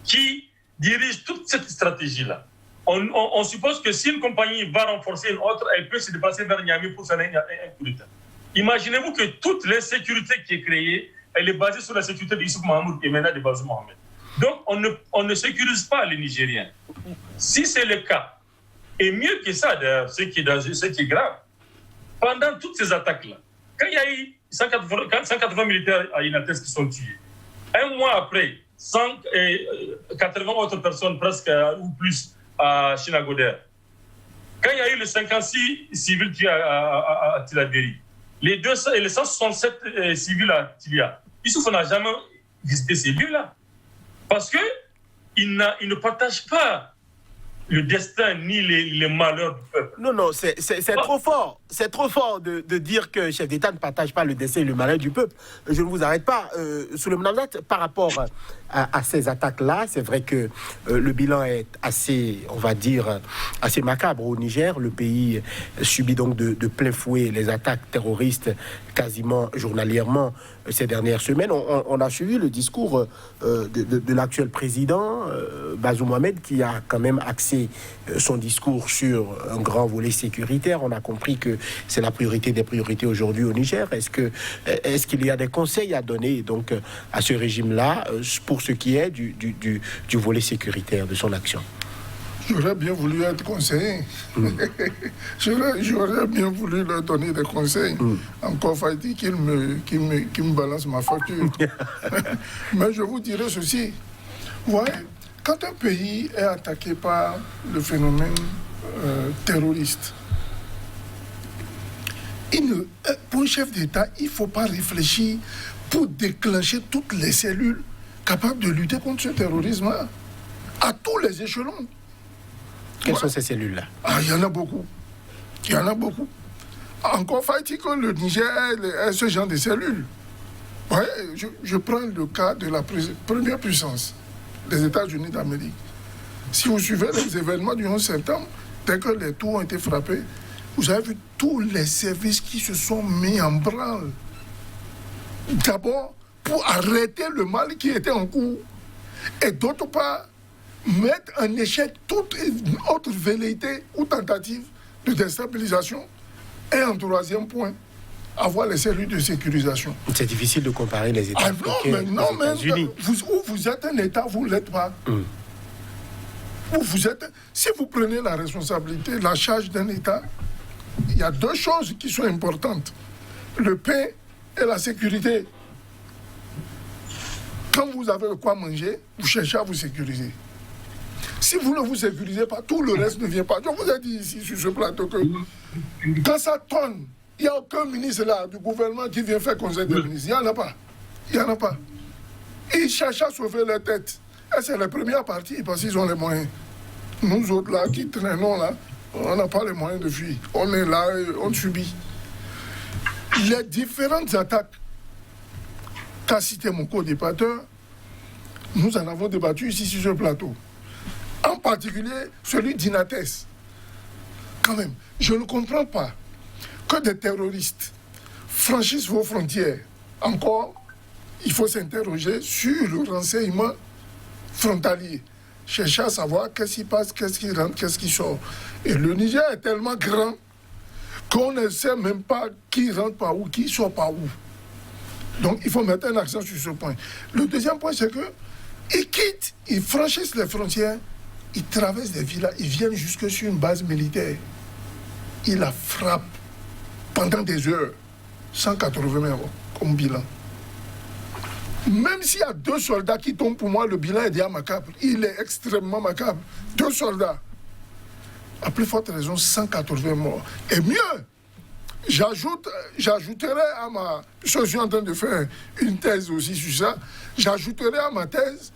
qui dirige toute cette stratégie-là. On suppose que si une compagnie va renforcer une autre, elle peut se déplacer vers Niamey pour faire un coup d'État. Imaginez-vous que toute l'insécurité qui est créée, elle est basée sur la sécurité d'Issouf Mahamoud et maintenant de Bazoum Mohamed. Donc, on ne sécurise pas les Nigériens. Si c'est le cas, et mieux que ça, d'ailleurs, ce qui est grave, pendant toutes ces attaques-là, quand il y a eu 180 militaires à Inates qui sont tués, un mois après, 180 autres personnes presque ou plus à Chinagoder, quand il y a eu les 56 civils tués à Tilaberi, les 167 civils à Tilia, Issoufou n'a jamais visité ces lieux-là. Parce qu'il ne partage pas le destin ni les malheurs du peuple. Non, c'est trop fort. C'est trop fort de dire que le chef d'État ne partage pas le destin et le malheur du peuple. Je ne vous arrête pas. Sous le mandat, par rapport à ces attaques-là, c'est vrai que le bilan est assez, on va dire, assez macabre au Niger. Le pays subit donc de plein fouet les attaques terroristes quasiment journalièrement ces dernières semaines. On a suivi le discours de l'actuel président, Bazoum Mohamed, qui a quand même axé son discours sur un grand volet sécuritaire. On a compris que c'est la priorité des priorités aujourd'hui au Niger. Est-ce qu'il y a des conseils à donner donc à ce régime-là pour ce qui est du volet sécuritaire de son action? J'aurais bien voulu être conseiller. J'aurais bien voulu leur donner des conseils. Encore faut-il qu'il me balance ma facture. Mais je vous dirais ceci. Vous voyez, quand un pays est attaqué par le phénomène terroriste, pour un chef d'État, il ne faut pas réfléchir pour déclencher toutes les cellules capables de lutter contre ce terrorisme-là, à tous les échelons. Quelles sont ces cellules-là? Il y en a beaucoup. Il y en a beaucoup. Encore faut-il que le Niger ait ce genre de cellules. Ouais, je prends le cas de la première puissance, les États-Unis d'Amérique. Si vous suivez les événements du 11 septembre, dès que les tours ont été frappés, vous avez vu tous les services qui se sont mis en branle. D'abord, pour arrêter le mal qui était en cours. Et d'autre part, mettre en échec toute autre velléité ou tentative de déstabilisation. Et en troisième point, avoir les cellules de sécurisation. C'est difficile de comparer les États africains aux États-Unis. Vous êtes un État, vous ne l'êtes pas. Si vous prenez la responsabilité, la charge d'un État, il y a 2 choses qui sont importantes. Le pain et la sécurité. Quand vous avez de quoi manger, vous cherchez à vous sécuriser. Si vous ne vous sécurisez pas, tout le reste ne vient pas. Je vous ai dit ici sur ce plateau que quand ça tourne, il n'y a aucun ministre là du gouvernement qui vient faire conseil des ministres. Il n'y en a pas. Il n'y en a pas. Ils cherchent à sauver leur tête. Et c'est la première partie parce qu'ils ont les moyens. Nous autres là qui traînons là, on n'a pas les moyens de fuir. On est là, on subit. Les différentes attaques qu'a cité mon co-débatteur, nous en avons débattu ici sur ce plateau. En particulier, celui d'Inates. Quand même, je ne comprends pas que des terroristes franchissent vos frontières. Encore, il faut s'interroger sur le renseignement frontalier. Chercher à savoir qu'est-ce qui passe, qu'est-ce qui rentre, qu'est-ce qui sort. Et le Niger est tellement grand qu'on ne sait même pas qui rentre par où, qui sort par où. Donc, il faut mettre un accent sur ce point. Le deuxième point, c'est qu'ils quittent, ils franchissent les frontières, ils traversent des villages, ils viennent jusque sur une base militaire. Ils la frappent pendant des heures. 180 morts comme bilan. Même s'il y a 2 soldats qui tombent, pour moi, le bilan est déjà macabre. Il est extrêmement macabre. 2 soldats. À plus forte raison, 180 morts. Et mieux, j'ajouterai à ma... Je suis en train de faire une thèse aussi sur ça. J'ajouterai à ma thèse,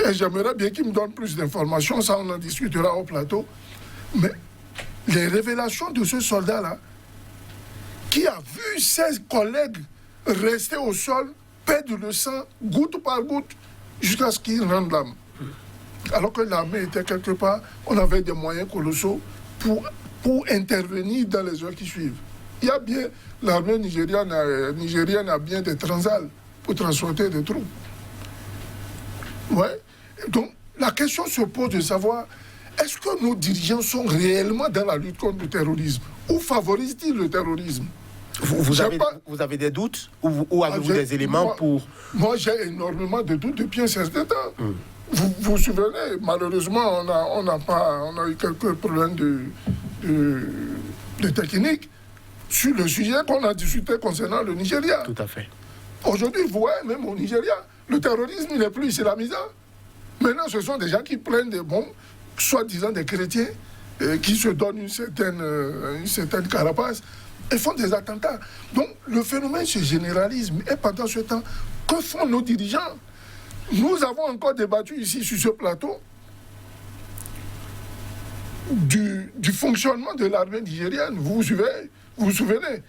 et j'aimerais bien qu'il me donne plus d'informations, ça on en discutera au plateau, mais les révélations de ce soldat-là, qui a vu ses collègues rester au sol, perdre le sang, goutte par goutte, jusqu'à ce qu'il rende l'âme. Alors que l'armée était quelque part, on avait des moyens colossaux pour intervenir dans les heures qui suivent. Il y a bien, l'armée nigérienne a bien des transals pour transporter des troupes. Ouais. Donc, la question se pose de savoir, est-ce que nos dirigeants sont réellement dans la lutte contre le terrorisme? Ou favorisent-ils le terrorisme? Vous avez des doutes ou avez-vous des éléments pour... Moi, j'ai énormément de doutes depuis un certain temps. Vous vous souvenez, malheureusement, on a eu quelques problèmes de technique sur le sujet qu'on a discuté concernant le Nigeria. Tout à fait. Aujourd'hui, vous voyez, même au Nigeria, le terrorisme, il n'est plus islamisant. Maintenant, ce sont des gens qui prennent des bombes, soi-disant des chrétiens, qui se donnent une certaine carapace, et font des attentats. Donc, le phénomène se généralise. Et pendant ce temps, que font nos dirigeants? Nous avons encore débattu ici, sur ce plateau, du fonctionnement de l'armée nigérienne. Vous vous souvenez,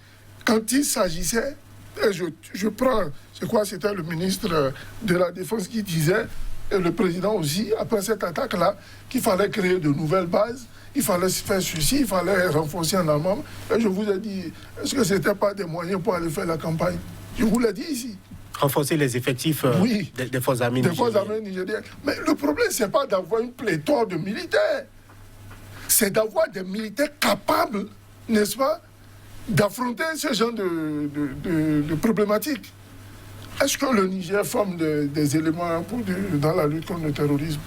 quand il s'agissait, et je prends, c'est quoi, c'était le ministre de la Défense qui disait, et le président aussi, après cette attaque-là, qu'il fallait créer de nouvelles bases, il fallait faire ceci, il fallait renforcer en armement. Et je vous ai dit, est-ce que ce n'était pas des moyens pour aller faire la campagne? Je vous l'ai dit ici. Renforcer les effectifs oui, des forces armées nigériennes. Des forces armées nigériennes. Mais le problème, ce n'est pas d'avoir une pléthore de militaires. C'est d'avoir des militaires capables, n'est-ce pas, d'affronter ce genre de problématiques. Est-ce que le Niger forme des éléments dans la lutte contre le terrorisme?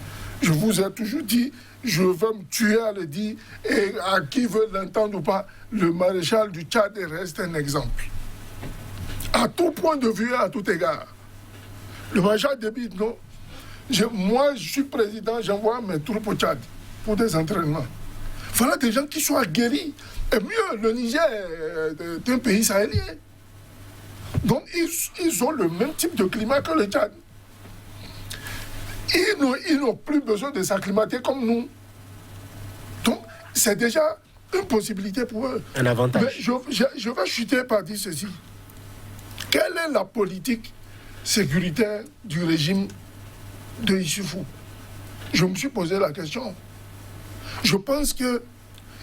Je vous ai toujours dit, je veux me tuer à le dire, et à qui veut l'entendre ou pas, le maréchal du Tchad reste un exemple. À tout point de vue, à tout égard. Le maréchal débite, non. Moi, je suis président, j'envoie mes troupes au Tchad pour des entraînements. Voilà des gens qui sont aguerris. Et mieux, le Niger est un pays sahélien. Donc, ils ont le même type de climat que le Tchad. Ils n'ont plus besoin de s'acclimater comme nous. Donc, c'est déjà une possibilité pour eux. Un avantage. Mais je vais chuter par dire ceci. Quelle est la politique sécuritaire du régime de Issoufou? Je me suis posé la question. Je pense qu'il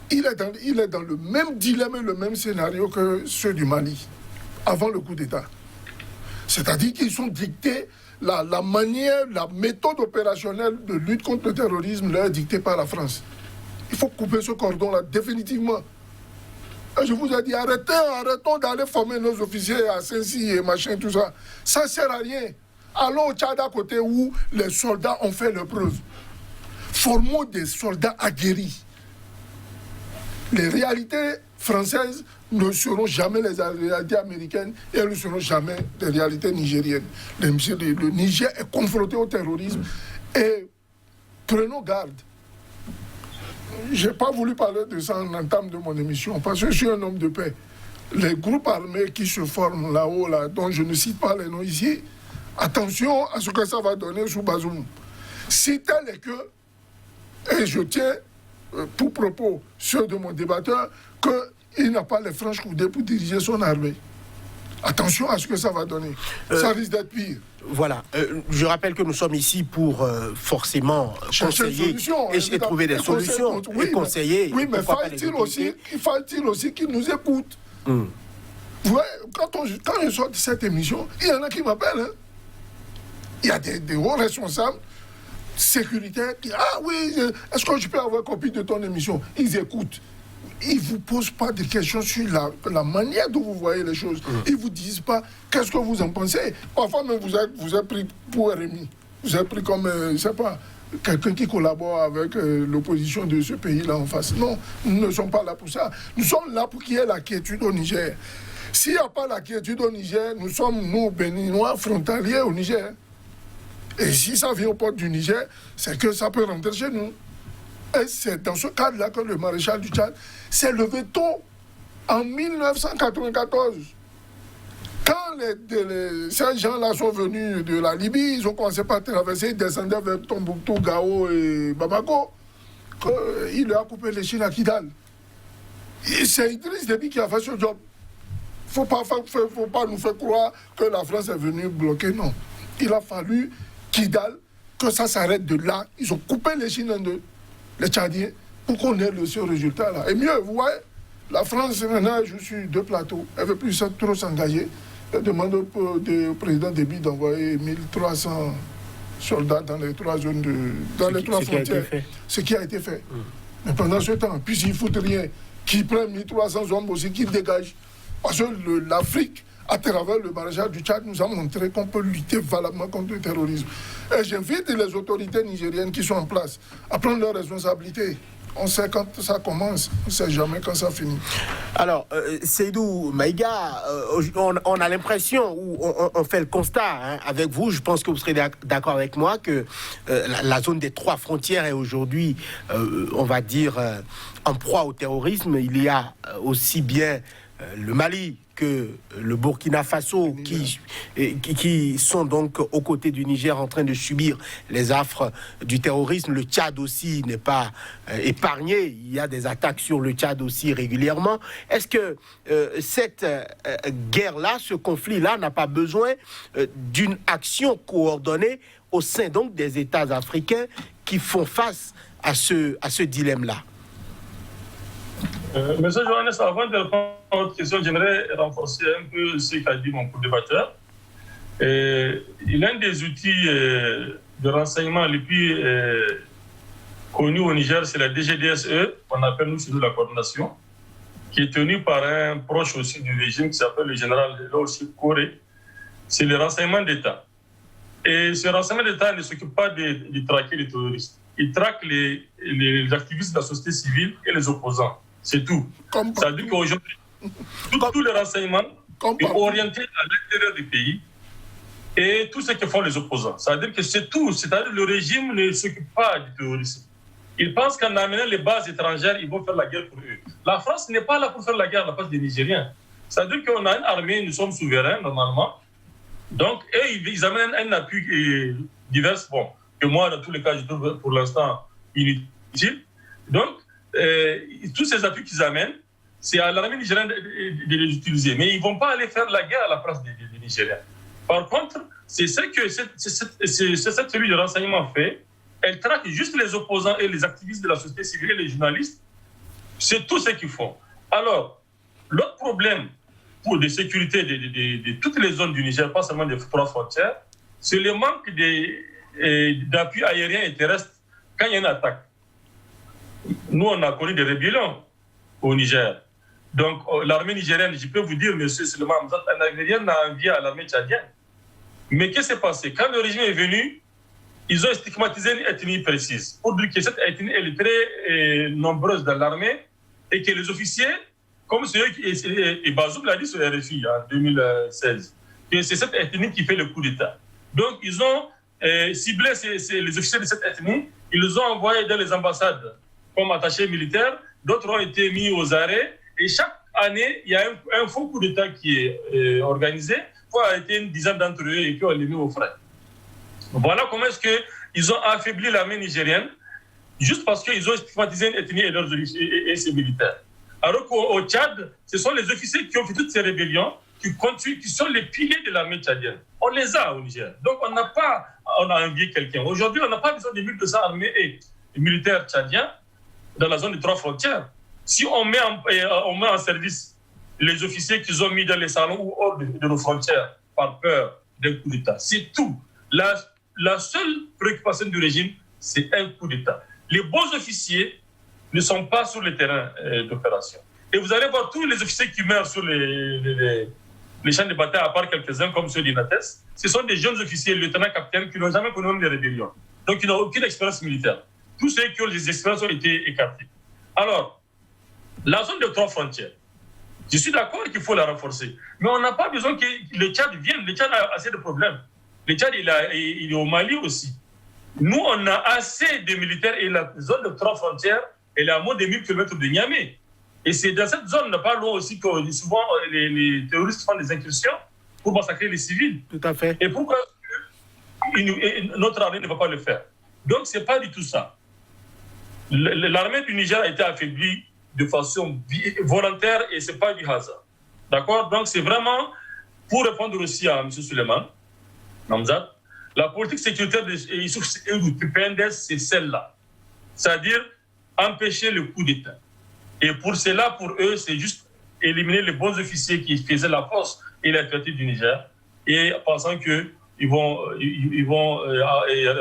est dans le même dilemme et le même scénario que ceux du Mali, avant le coup d'État. C'est-à-dire qu'ils sont dictés, la manière, la méthode opérationnelle de lutte contre le terrorisme leur est dictée par la France. Il faut couper ce cordon-là définitivement. Et je vous ai dit, arrêtons d'aller former nos officiers à Saint-Cy et machin, tout ça. Ça ne sert à rien. Allons au Tchad à côté où les soldats ont fait leurs preuves. Formons des soldats aguerris. Les réalités françaises ne seront jamais les réalités américaines et elles ne seront jamais les réalités nigériennes. Le Niger est confronté au terrorisme et prenons garde. Je n'ai pas voulu parler de ça en entame de mon émission, parce que je suis un homme de paix. Les groupes armés qui se forment là-haut, là, dont je ne cite pas les noms ici, attention à ce que ça va donner sous Bazoum. Si tel est que, et je tiens pour propos ceux de mon débatteur, qu'il n'a pas les franches coudées pour diriger son armée. Attention à ce que ça va donner. Ça risque d'être pire. Voilà. Je rappelle que nous sommes ici pour forcément conseiller et trouver des solutions. Oui, et conseiller. Oui, mais faut-il aussi qu'ils nous écoutent. Vous voyez, quand je sors de cette émission, il y en a qui m'appellent. Hein. Il y a des hauts responsables sécuritaires qui... Ah oui, est-ce que je peux avoir copie de ton émission? Ils écoutent. Ils ne vous posent pas de questions sur la manière dont vous voyez les choses. Ils ne vous disent pas qu'est-ce que vous en pensez. Parfois même vous êtes pris pour RMI. Vous êtes pris comme, je ne sais pas, quelqu'un qui collabore avec l'opposition de ce pays-là en face. Non, nous ne sommes pas là pour ça. Nous sommes là pour qu'il y ait la quiétude au Niger. S'il n'y a pas la quiétude au Niger, nous sommes, nous, Béninois, frontaliers au Niger. Et si ça vient aux portes du Niger, c'est que ça peut rentrer chez nous. Et c'est dans ce cadre-là que le maréchal du Tchad s'est levé tôt, en 1994. Quand ces gens-là sont venus de la Libye, ils ont commencé par traverser, ils descendaient vers Tombouctou, Gao et Bamako, il leur a coupé les chines à Kidal. Et c'est Idriss Déby qui a fait ce job. Il ne faut pas nous faire croire que la France est venue bloquer, non. Il a fallu Kidal, que ça s'arrête de là. Ils ont coupé les chines en deux. Les Tchadiens, pour qu'on ait ce résultat-là. Et mieux, vous voyez, la France, maintenant, joue sur deux plateaux. Elle ne veut plus trop s'engager. Elle demande au président Déby d'envoyer 1300 soldats dans les trois zones, dans les trois frontières. Ce qui a été fait. Mais pendant ce temps, puisqu'ils ne foutent rien, qu'ils prennent 1300 hommes aussi, qu'ils dégagent. Parce que l'Afrique, à travers le maréchal du Tchad, nous a montré qu'on peut lutter valablement contre le terrorisme. Et j'invite les autorités nigériennes qui sont en place à prendre leurs responsabilités. On sait quand ça commence, on ne sait jamais quand ça finit. Alors, Seydou Maïga, on a l'impression, ou on fait le constat avec vous, je pense que vous serez d'accord avec moi, que la zone des trois frontières est aujourd'hui, on va dire, en proie au terrorisme. Il y a aussi bien le Mali que le Burkina Faso qui sont donc aux côtés du Niger en train de subir les affres du terrorisme. Le Tchad aussi n'est pas épargné. Il y a des attaques sur le Tchad aussi régulièrement. Est-ce que cette guerre-là, ce conflit-là n'a pas besoin d'une action coordonnée au sein donc des États africains qui font face à ce dilemme-là? Monsieur Johannes, avant de répondre à votre question, j'aimerais renforcer un peu ce qu'a dit mon co-débatteur. L'un des outils de renseignement les plus connus au Niger, c'est la DGDSE, qu'on appelle nous chez nous la coordination, qui est tenue par un proche aussi du régime qui s'appelle le général Lawsi Koré. C'est le renseignement d'État. Et ce renseignement d'État ne s'occupe pas de traquer les terroristes. Il traque les activistes de la société civile et les opposants. C'est tout. Ça veut dire qu'aujourd'hui, tous les renseignements sont orientés à l'intérieur du pays et tout ce que font les opposants. Ça veut dire que c'est tout. C'est-à-dire que le régime ne s'occupe pas du terrorisme. Ils pensent qu'en amenant les bases étrangères, ils vont faire la guerre pour eux. La France n'est pas là pour faire la guerre à la place des Nigériens. Ça veut dire qu'on a une armée, nous sommes souverains normalement. Donc, ils amènent un appui divers, bon, que moi, dans tous les cas, je trouve pour l'instant inutile. Donc, tous ces appuis qu'ils amènent, c'est à l'armée nigérienne de les utiliser. Mais ils ne vont pas aller faire la guerre à la place des Nigériens. Par contre, c'est ce que cette cellule de renseignement fait. Elle traque juste les opposants et les activistes de la société civile et les journalistes. C'est tout ce qu'ils font. Alors, l'autre problème de sécurité de toutes les zones du Niger, pas seulement des trois frontières, c'est le manque d'appui aérien et terrestre quand il y a une attaque. Nous, on a connu des rébellions au Niger. Donc, l'armée nigérienne, je peux vous dire, monsieur Suleiman, rien n'a envié à l'armée tchadienne. Mais qu'est-ce qui s'est passé? Quand le régime est venu, ils ont stigmatisé une ethnie précise. Pour dire que cette ethnie elle est très nombreuse dans l'armée et que les officiers, comme ceux qui... Et Bazoum l'a dit sur RFI en 2016, que c'est cette ethnie qui fait le coup d'État. Donc, ils ont ciblé les officiers de cette ethnie Ils les ont envoyés dans les ambassades comme attachés militaires, d'autres ont été mis aux arrêts, et chaque année, il y a un faux coup d'État qui est organisé pour arrêter une dizaine d'entre eux et puis on les met aux frais. Voilà comment est-ce qu'ils ont affaibli l'armée nigérienne, juste parce qu'ils ont stigmatisé une ethnie et ses militaires. Alors qu'au Tchad, ce sont les officiers qui ont fait toutes ces rébellions, qui sont les piliers de l'armée tchadienne. On les a au Niger. Donc on a envié quelqu'un. Aujourd'hui, on n'a pas besoin de 1200 armées et militaires tchadiens dans la zone des 3 frontières. Si on met en service les officiers qu'ils ont mis dans les salons ou hors de nos frontières par peur d'un coup d'État, c'est tout. La seule préoccupation du régime, c'est un coup d'État. Les bons officiers ne sont pas sur le terrain d'opération. Et vous allez voir tous les officiers qui meurent sur les champs de bataille, à part quelques-uns comme ceux d'Inates, ce sont des jeunes officiers, lieutenants-capitaines, qui n'ont jamais connu même les rébellions. Donc ils n'ont aucune expérience militaire. Tous ceux qui ont les expériences ont été écartés. Alors, la zone des 3 frontières, je suis d'accord qu'il faut la renforcer. Mais on n'a pas besoin que le Tchad vienne. Le Tchad a assez de problèmes. Le Tchad, il est au Mali aussi. Nous, on a assez de militaires et la zone de 3 frontières, elle est à moins de 1000 km de Niamey. Et c'est dans cette zone, pas loin aussi, que souvent les terroristes font des incursions pour massacrer les civils. Tout à fait. Et pourquoi notre armée ne va pas le faire? Donc, ce n'est pas du tout ça. L'armée du Niger a été affaiblie de façon volontaire et ce n'est pas du hasard. D'accord? Donc, c'est vraiment, pour répondre aussi à M. Suleiman Namzat, la politique sécuritaire du PNDS, c'est celle-là. C'est-à-dire empêcher le coup d'État. Et pour cela, pour eux, c'est juste éliminer les bons officiers qui faisaient la force et la fierté du Niger, et pensant qu'ils vont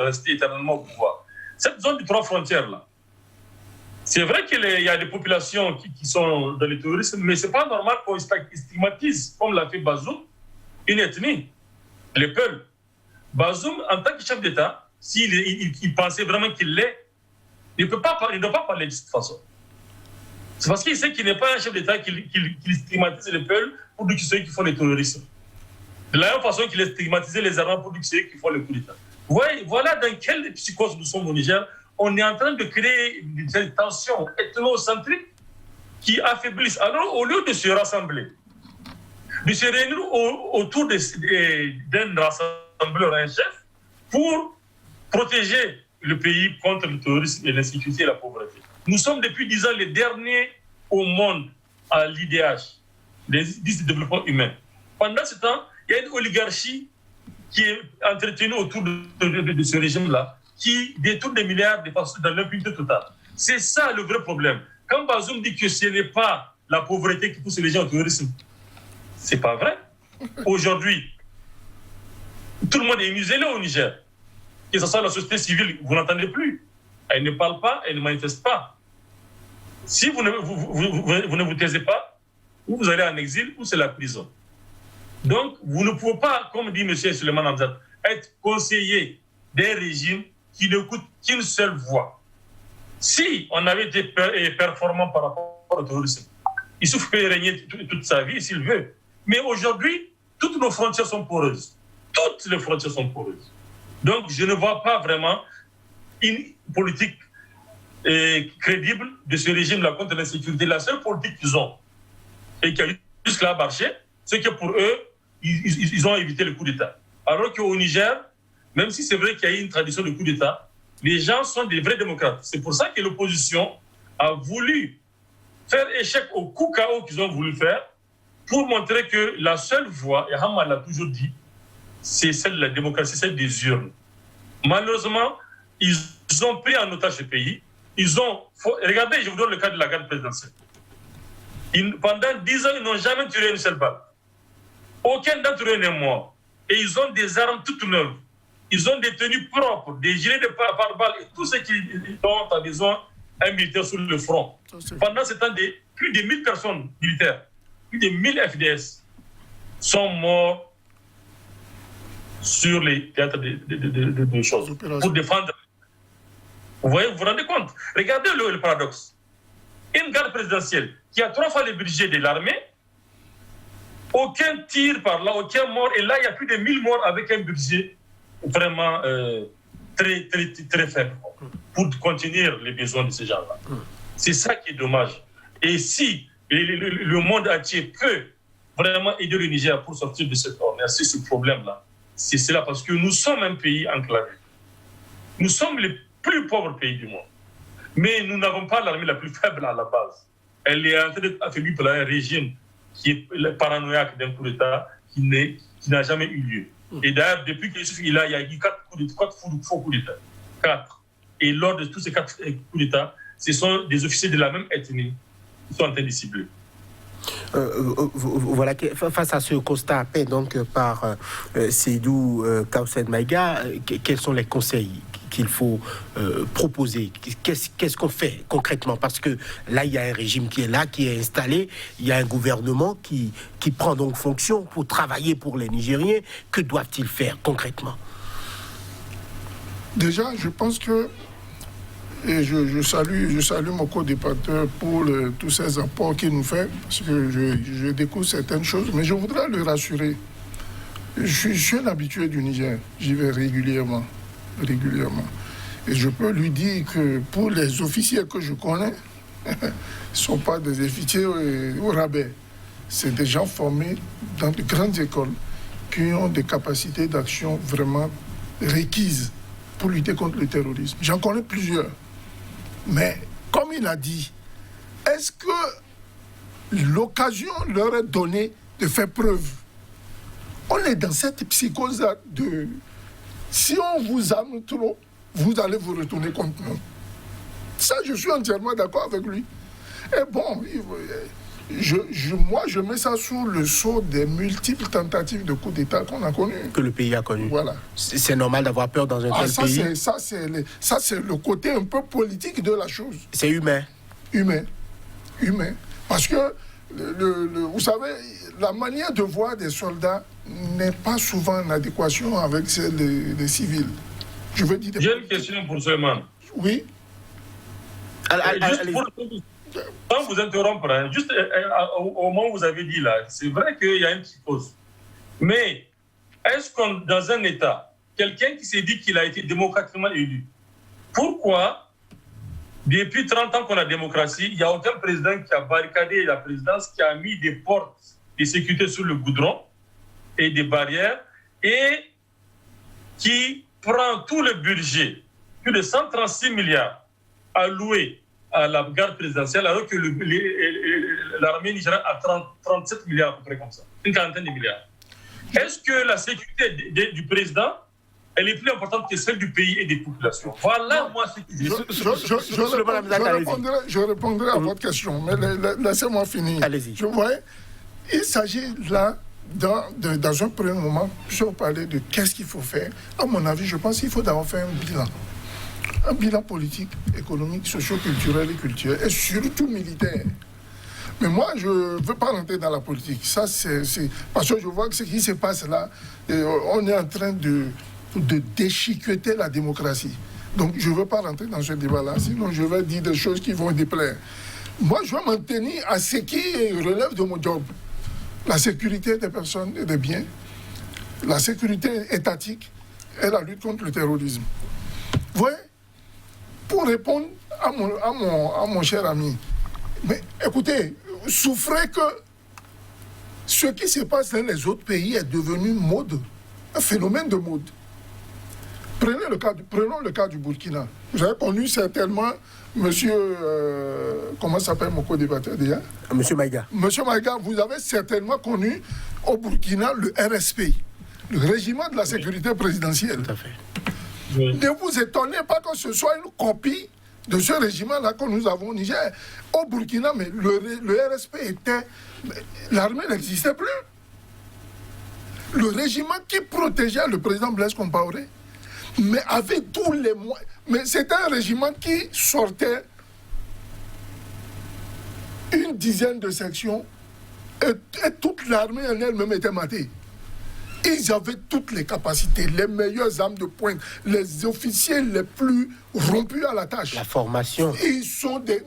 rester éternellement au pouvoir. Cette zone des 3 frontières-là, c'est vrai qu'il y a des populations qui sont dans le terrorisme, mais ce n'est pas normal qu'on stigmatise, comme l'a fait Bazoum, une ethnie, les Peuls. Bazoum, en tant que chef d'État, s'il pensait vraiment qu'il l'est, il ne doit pas parler de cette façon. C'est parce qu'il sait qu'il n'est pas un chef d'État qu'il stigmatise les Peuls pour dire que ceux qui font le terrorisme. De la même façon qu'il a stigmatisé les Arabes pour dire que ceux qui font le coup d'État. Voilà dans quelle psychose nous sommes au Niger. On est en train de créer des tensions ethnocentriques qui affaiblissent. Alors, au lieu de se rassembler, de se réunir autour d'un rassembleur, un chef, pour protéger le pays contre le terrorisme et l'insécurité et la pauvreté. Nous sommes depuis 10 ans les derniers au monde à l'IDH, l'indice de développement humain. Pendant ce temps, il y a une oligarchie qui est entretenue autour de ce régime-là, qui détourne des milliards de façon dans l'impunité totale. C'est ça le vrai problème. Quand Bazoum dit que ce n'est pas la pauvreté qui pousse les gens au terrorisme, c'est pas vrai. Aujourd'hui, tout le monde est muselé au Niger. Que ce soit la société civile, vous n'entendez plus. Elle ne parle pas, elle ne manifeste pas. Si vous ne vous taisez pas, ou vous allez en exil, ou c'est la prison. Donc, vous ne pouvez pas, comme dit M. Suleiman Namzat, être conseiller d'un régime qui n'écoute qu'une seule voix. Si on avait été performant par rapport au terrorisme, il suffit de régner toute sa vie s'il veut. Mais aujourd'hui, toutes nos frontières sont poreuses. Toutes les frontières sont poreuses. Donc, je ne vois pas vraiment une politique crédible de ce régime-là contre l'insécurité. La seule politique qu'ils ont, et qui a jusque-là marché, c'est que pour eux, ils ont évité le coup d'État. Alors qu'au Niger, même si c'est vrai qu'il y a eu une tradition de coup d'État, les gens sont des vrais démocrates. C'est pour ça que l'opposition a voulu faire échec au coup KO qu'ils ont voulu faire pour montrer que la seule voie, et Hamad l'a toujours dit, c'est celle de la démocratie, celle des urnes. Malheureusement, ils ont pris en otage le pays. Regardez, je vous donne le cas de la garde présidentielle. Pendant 10 ans, ils n'ont jamais tiré une seule balle. Aucun d'entre eux n'est mort. Et ils ont des armes toutes neuves. Ils ont des tenues propres, des gilets de pare-balles et tout ce dont a besoin un militaire sur le front. Pendant ce temps, plus de 1000 personnes militaires, plus de 1000 FDS sont morts sur les théâtres de choses pour défendre. Vous vous rendez compte? Regardez le paradoxe. Une garde présidentielle qui a 3 fois le budget de l'armée, aucun tir par là, aucun mort, et là il y a plus de 1000 morts avec un budget vraiment très, très, très faible. pour contenir les besoins de ces gens-là. C'est ça qui est dommage. Et si le monde entier peut vraiment aider le Niger pour sortir de cette ornière, c'est ce problème-là. C'est cela, parce que nous sommes un pays enclavé. Nous sommes les plus pauvres pays du monde. Mais nous n'avons pas l'armée la plus faible à la base. Elle est en train d'être affaiblie par un régime qui est paranoïaque d'un coup d'État qui n'a jamais eu lieu. Et d'ailleurs, depuis qu'il est là, il y a eu 4 faux coups d'État. 4. Et lors de tous ces 4 coups d'État, ce sont des officiers de la même ethnie qui sont en train de cibler. Voilà, face à ce constat fait donc par Seydou Kausen Maïga, quels sont les conseils qu'il faut proposer? Qu'est-ce qu'on fait concrètement? Parce que là, il y a un régime qui est là, qui est installé, il y a un gouvernement qui prend donc fonction pour travailler pour les Nigériens. Que doivent-ils faire concrètement? Déjà, je pense que, et je salue mon co-débatteur pour tous ces apports qu'il nous fait, parce que je découvre certaines choses, mais je voudrais le rassurer. Je suis un habitué du Niger, j'y vais régulièrement. Et je peux lui dire que pour les officiers que je connais, ce ne sont pas des officiers au rabais. C'est des gens formés dans de grandes écoles qui ont des capacités d'action vraiment requises pour lutter contre le terrorisme. J'en connais plusieurs. Mais comme il a dit, est-ce que l'occasion leur est donnée de faire preuve? On est dans cette psychose de... Si on vous arme trop, vous allez vous retourner contre nous. Ça, je suis entièrement d'accord avec lui. Et bon, moi, je mets ça sous le sceau des multiples tentatives de coups d'État qu'on a connus. Que le pays a connu. Voilà. C'est normal d'avoir peur dans un tel pays. Ça, c'est le côté un peu politique de la chose. C'est humain. Humain. Parce que, vous savez, la manière de voir des soldats n'est pas souvent en adéquation avec celle des civils. Je veux dire... J'ai une question pour Suleiman. Oui. Sans vous interrompre, hein, juste au moment où vous avez dit là, c'est vrai qu'il y a une psychose. Mais est-ce que dans un État, quelqu'un qui s'est dit qu'il a été démocratiquement élu, pourquoi, depuis 30 ans qu'on a la démocratie, il n'y a aucun président qui a barricadé la présidence, qui a mis des portes de sécurité sur le goudron et des barrières, et qui prend tout le budget, plus de 136 milliards alloués à la garde présidentielle, alors que l'armée nigérienne a 37 milliards à peu près comme ça, une quarantaine de milliards. Est-ce que la sécurité du président, elle est plus importante que celle du pays et des populations? Voilà, moi, ce que je répondrai à votre question, mais laissez-moi finir. Allez-y. Je vois, il s'agit là, dans un premier moment, pour parler de qu'est-ce qu'il faut faire. À mon avis, je pense qu'il faut d'abord faire un bilan. Un bilan politique, économique, socio-culturel et culturel, et surtout militaire. Mais moi, je ne veux pas rentrer dans la politique. Ça, c'est parce que je vois que ce qui se passe là, on est en train de déchiqueter la démocratie. Donc, je ne veux pas rentrer dans ce débat-là, sinon je vais dire des choses qui vont déplaire. Moi, je vais m'en tenir à ce qui relève de mon job. La sécurité des personnes et des biens, la sécurité étatique et la lutte contre le terrorisme. Vous voyez, pour répondre à mon cher ami, mais écoutez, souffrez que ce qui se passe dans les autres pays est devenu mode, un phénomène de mode. Prenons le cas du Burkina. Vous avez connu certainement monsieur, comment s'appelle mon co-débatteur déjà? Monsieur Maïga. Monsieur Maïga, vous avez certainement connu au Burkina le RSP, le régiment de la sécurité présidentielle. Tout à fait. Oui. Ne vous étonnez pas que ce soit une copie de ce régiment-là que nous avons au Niger. Au Burkina, mais le RSP était... L'armée n'existait plus. Le régiment qui protégeait le président Blaise Compaoré, mais avec tous les moyens... Mais c'était un régiment qui sortait une dizaine de sections et toute l'armée en elle-même était matée. Ils avaient toutes les capacités, les meilleures armes de pointe, les officiers les plus rompus à la tâche. La formation.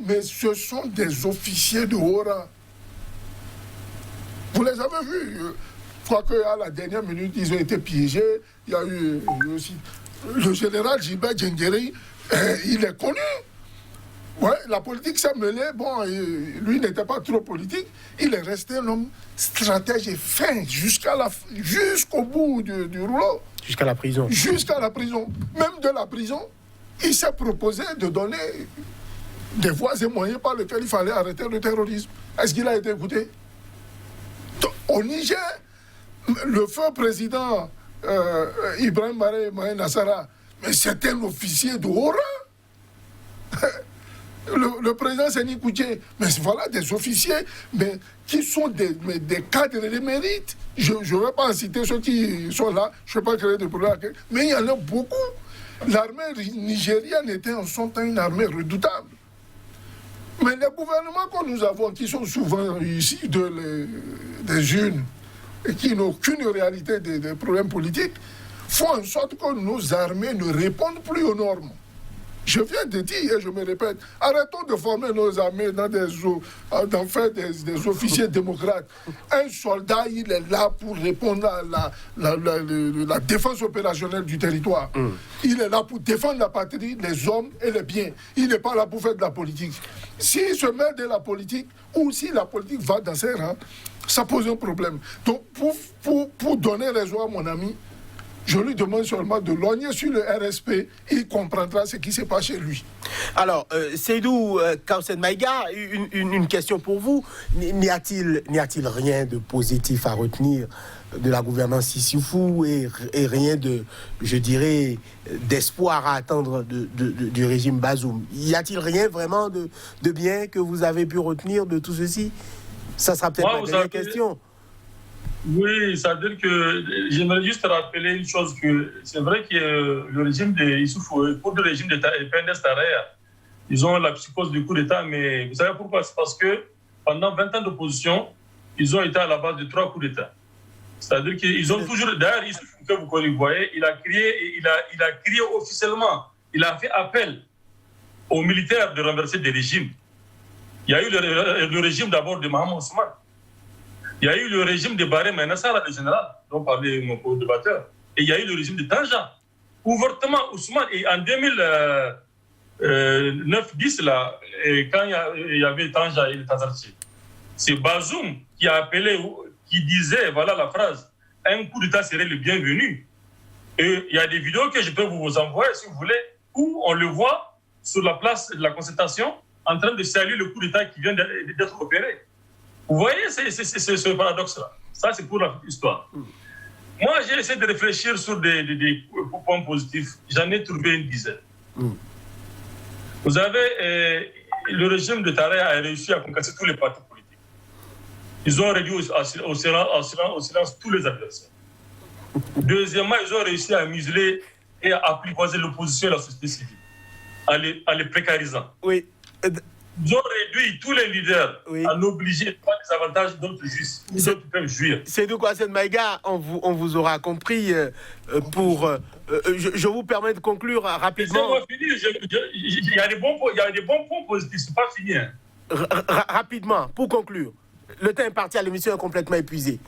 Mais ce sont des officiers de haut rang. Vous les avez vus. Je crois qu'à la dernière minute, ils ont été piégés. Il y a eu aussi le général Gilbert Djengeri. Il est connu. Ouais, la politique s'est mêlée. Bon, lui n'était pas trop politique. Il est resté un homme stratège et fin jusqu'au bout du rouleau. Jusqu'à la prison. Jusqu'à la prison. Même de la prison, il s'est proposé de donner des voies et moyens par lesquels il fallait arrêter le terrorisme. Est-ce qu'il a été écouté? Au Niger, le feu président Ibrahim Mahe Nassara, mais c'est un officier de haut rang. Le président Seni Kouché, mais voilà des officiers mais, qui sont des cadres de mérite. Je ne vais pas en citer ceux qui sont là, je ne vais pas créer de problème, mais il y en a beaucoup. L'armée nigériane était en son temps une armée redoutable. Mais les gouvernements que nous avons, qui sont souvent ici des unes et qui n'ont aucune réalité des problèmes politiques, font en sorte que nos armées ne répondent plus aux normes. Je viens de dire, et je me répète, arrêtons de former nos armées d'en faire des officiers démocrates. Un soldat, il est là pour répondre à la défense opérationnelle du territoire. Il est là pour défendre la patrie, les hommes et les biens. Il n'est pas là pour faire de la politique. S'il se met de la politique, ou si la politique va dans ses rangs, ça pose un problème. Donc, pour donner raison à mon ami, je lui demande seulement de logner sur le RSP, il comprendra ce qui se passe chez lui. Alors, Seydou Kaousen Maïga, une question pour vous. N'y a-t-il rien de positif à retenir de la gouvernance Issoufou et rien de, je dirais, d'espoir à attendre du régime Bazoum? Y a-t-il rien vraiment de bien que vous avez pu retenir de tout ceci? Ça sera peut-être la dernière question. Oui, ça veut dire que j'aimerais juste rappeler une chose, que c'est vrai que le régime de Issoufou, pour le régime d'État et PNS Taraya, ils ont la psychose du coup d'État, mais vous savez pourquoi? C'est parce que pendant 20 ans d'opposition, ils ont été à la base de 3 coups d'État. C'est-à-dire qu'ils ont toujours, d'ailleurs Issoufou que vous voyez, il a crié officiellement, il a fait appel aux militaires de renverser des régimes. Il y a eu le régime d'abord de Mohamed Ousmane. Il y a eu le régime de Baré Maïnassara, le général, dont parlait mon co-débatteur. Et il y a eu le régime de Tanja. Ouvertement, Ousmane, et en 2009-10, là, quand il y avait Tanja et le Tazarchi, c'est Bazoum qui a appelé, qui disait, voilà la phrase, un coup d'État serait le bienvenu. Et il y a des vidéos que je peux vous envoyer, si vous voulez, où on le voit sur la place de la concertation, en train de saluer le coup d'État qui vient d'être opéré. Vous voyez, c'est ce paradoxe-là. Ça, c'est pour l'histoire. Moi, j'ai essayé de réfléchir sur des points positifs. J'en ai trouvé une dizaine. Vous avez... le régime de Taraya a réussi à concasser tous les partis politiques. Ils ont réduit au silence tous les adversaires. Deuxièmement, ils ont réussi à museler et à apprivoiser l'opposition et la société civile, en les précarisant. Oui. Ils ont réduit tous les leaders à obliger de prendre des avantages d'autres justes, d'autres peuvent jouir. Seydou Kaousen Maïga, on vous aura compris. Je vous permets de conclure rapidement. Il y a des bons points positifs, c'est pas fini. Hein. Rapidement, pour conclure. Le temps imparti à l'émission est complètement épuisé.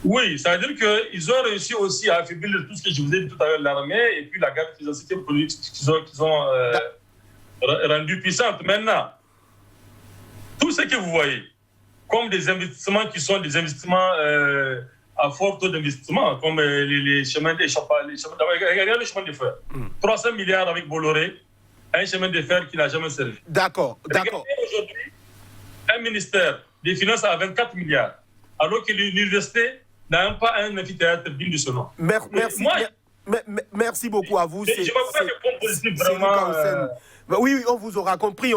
Oui, ça veut dire qu'ils ont réussi aussi à affaiblir tout ce que je vous ai dit tout à l'heure, l'armée et puis la garde qu'ils ont rendu puissante. Maintenant, tout ce que vous voyez, comme des investissements qui sont des investissements à fort taux d'investissement, comme les chemins de fer, regardez le chemin de fer. 300 milliards avec Bolloré, un chemin de fer qui n'a jamais servi. D'accord. Regardez aujourd'hui un ministère des Finances à 24 milliards, alors que l'université n'a même pas un amphithéâtre digne de ce nom. Merci beaucoup à vous. Je ne vois pas de points positifs vraiment. Oui, on vous aura compris.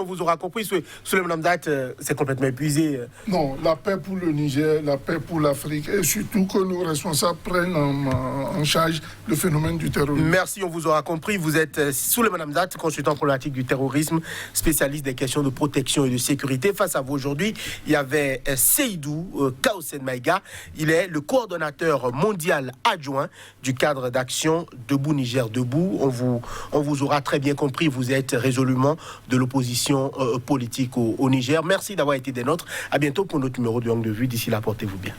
Souleymane Hamdate, c'est complètement épuisé. Non, la paix pour le Niger, la paix pour l'Afrique, et surtout que nos responsables prennent en charge le phénomène du terrorisme. Merci, on vous aura compris. Vous êtes Souleymane Hamdate, consultant problématique du terrorisme, spécialiste des questions de protection et de sécurité. Face à vous aujourd'hui, il y avait Seydou Kaousen Maïga. Il est le coordonnateur mondial adjoint du cadre d'action Debout Niger Debout. On vous aura très bien compris. Vous êtes résolument de l'opposition politique au Niger. Merci d'avoir été des nôtres. À bientôt pour notre numéro de Angle de Vue. D'ici là, portez-vous bien.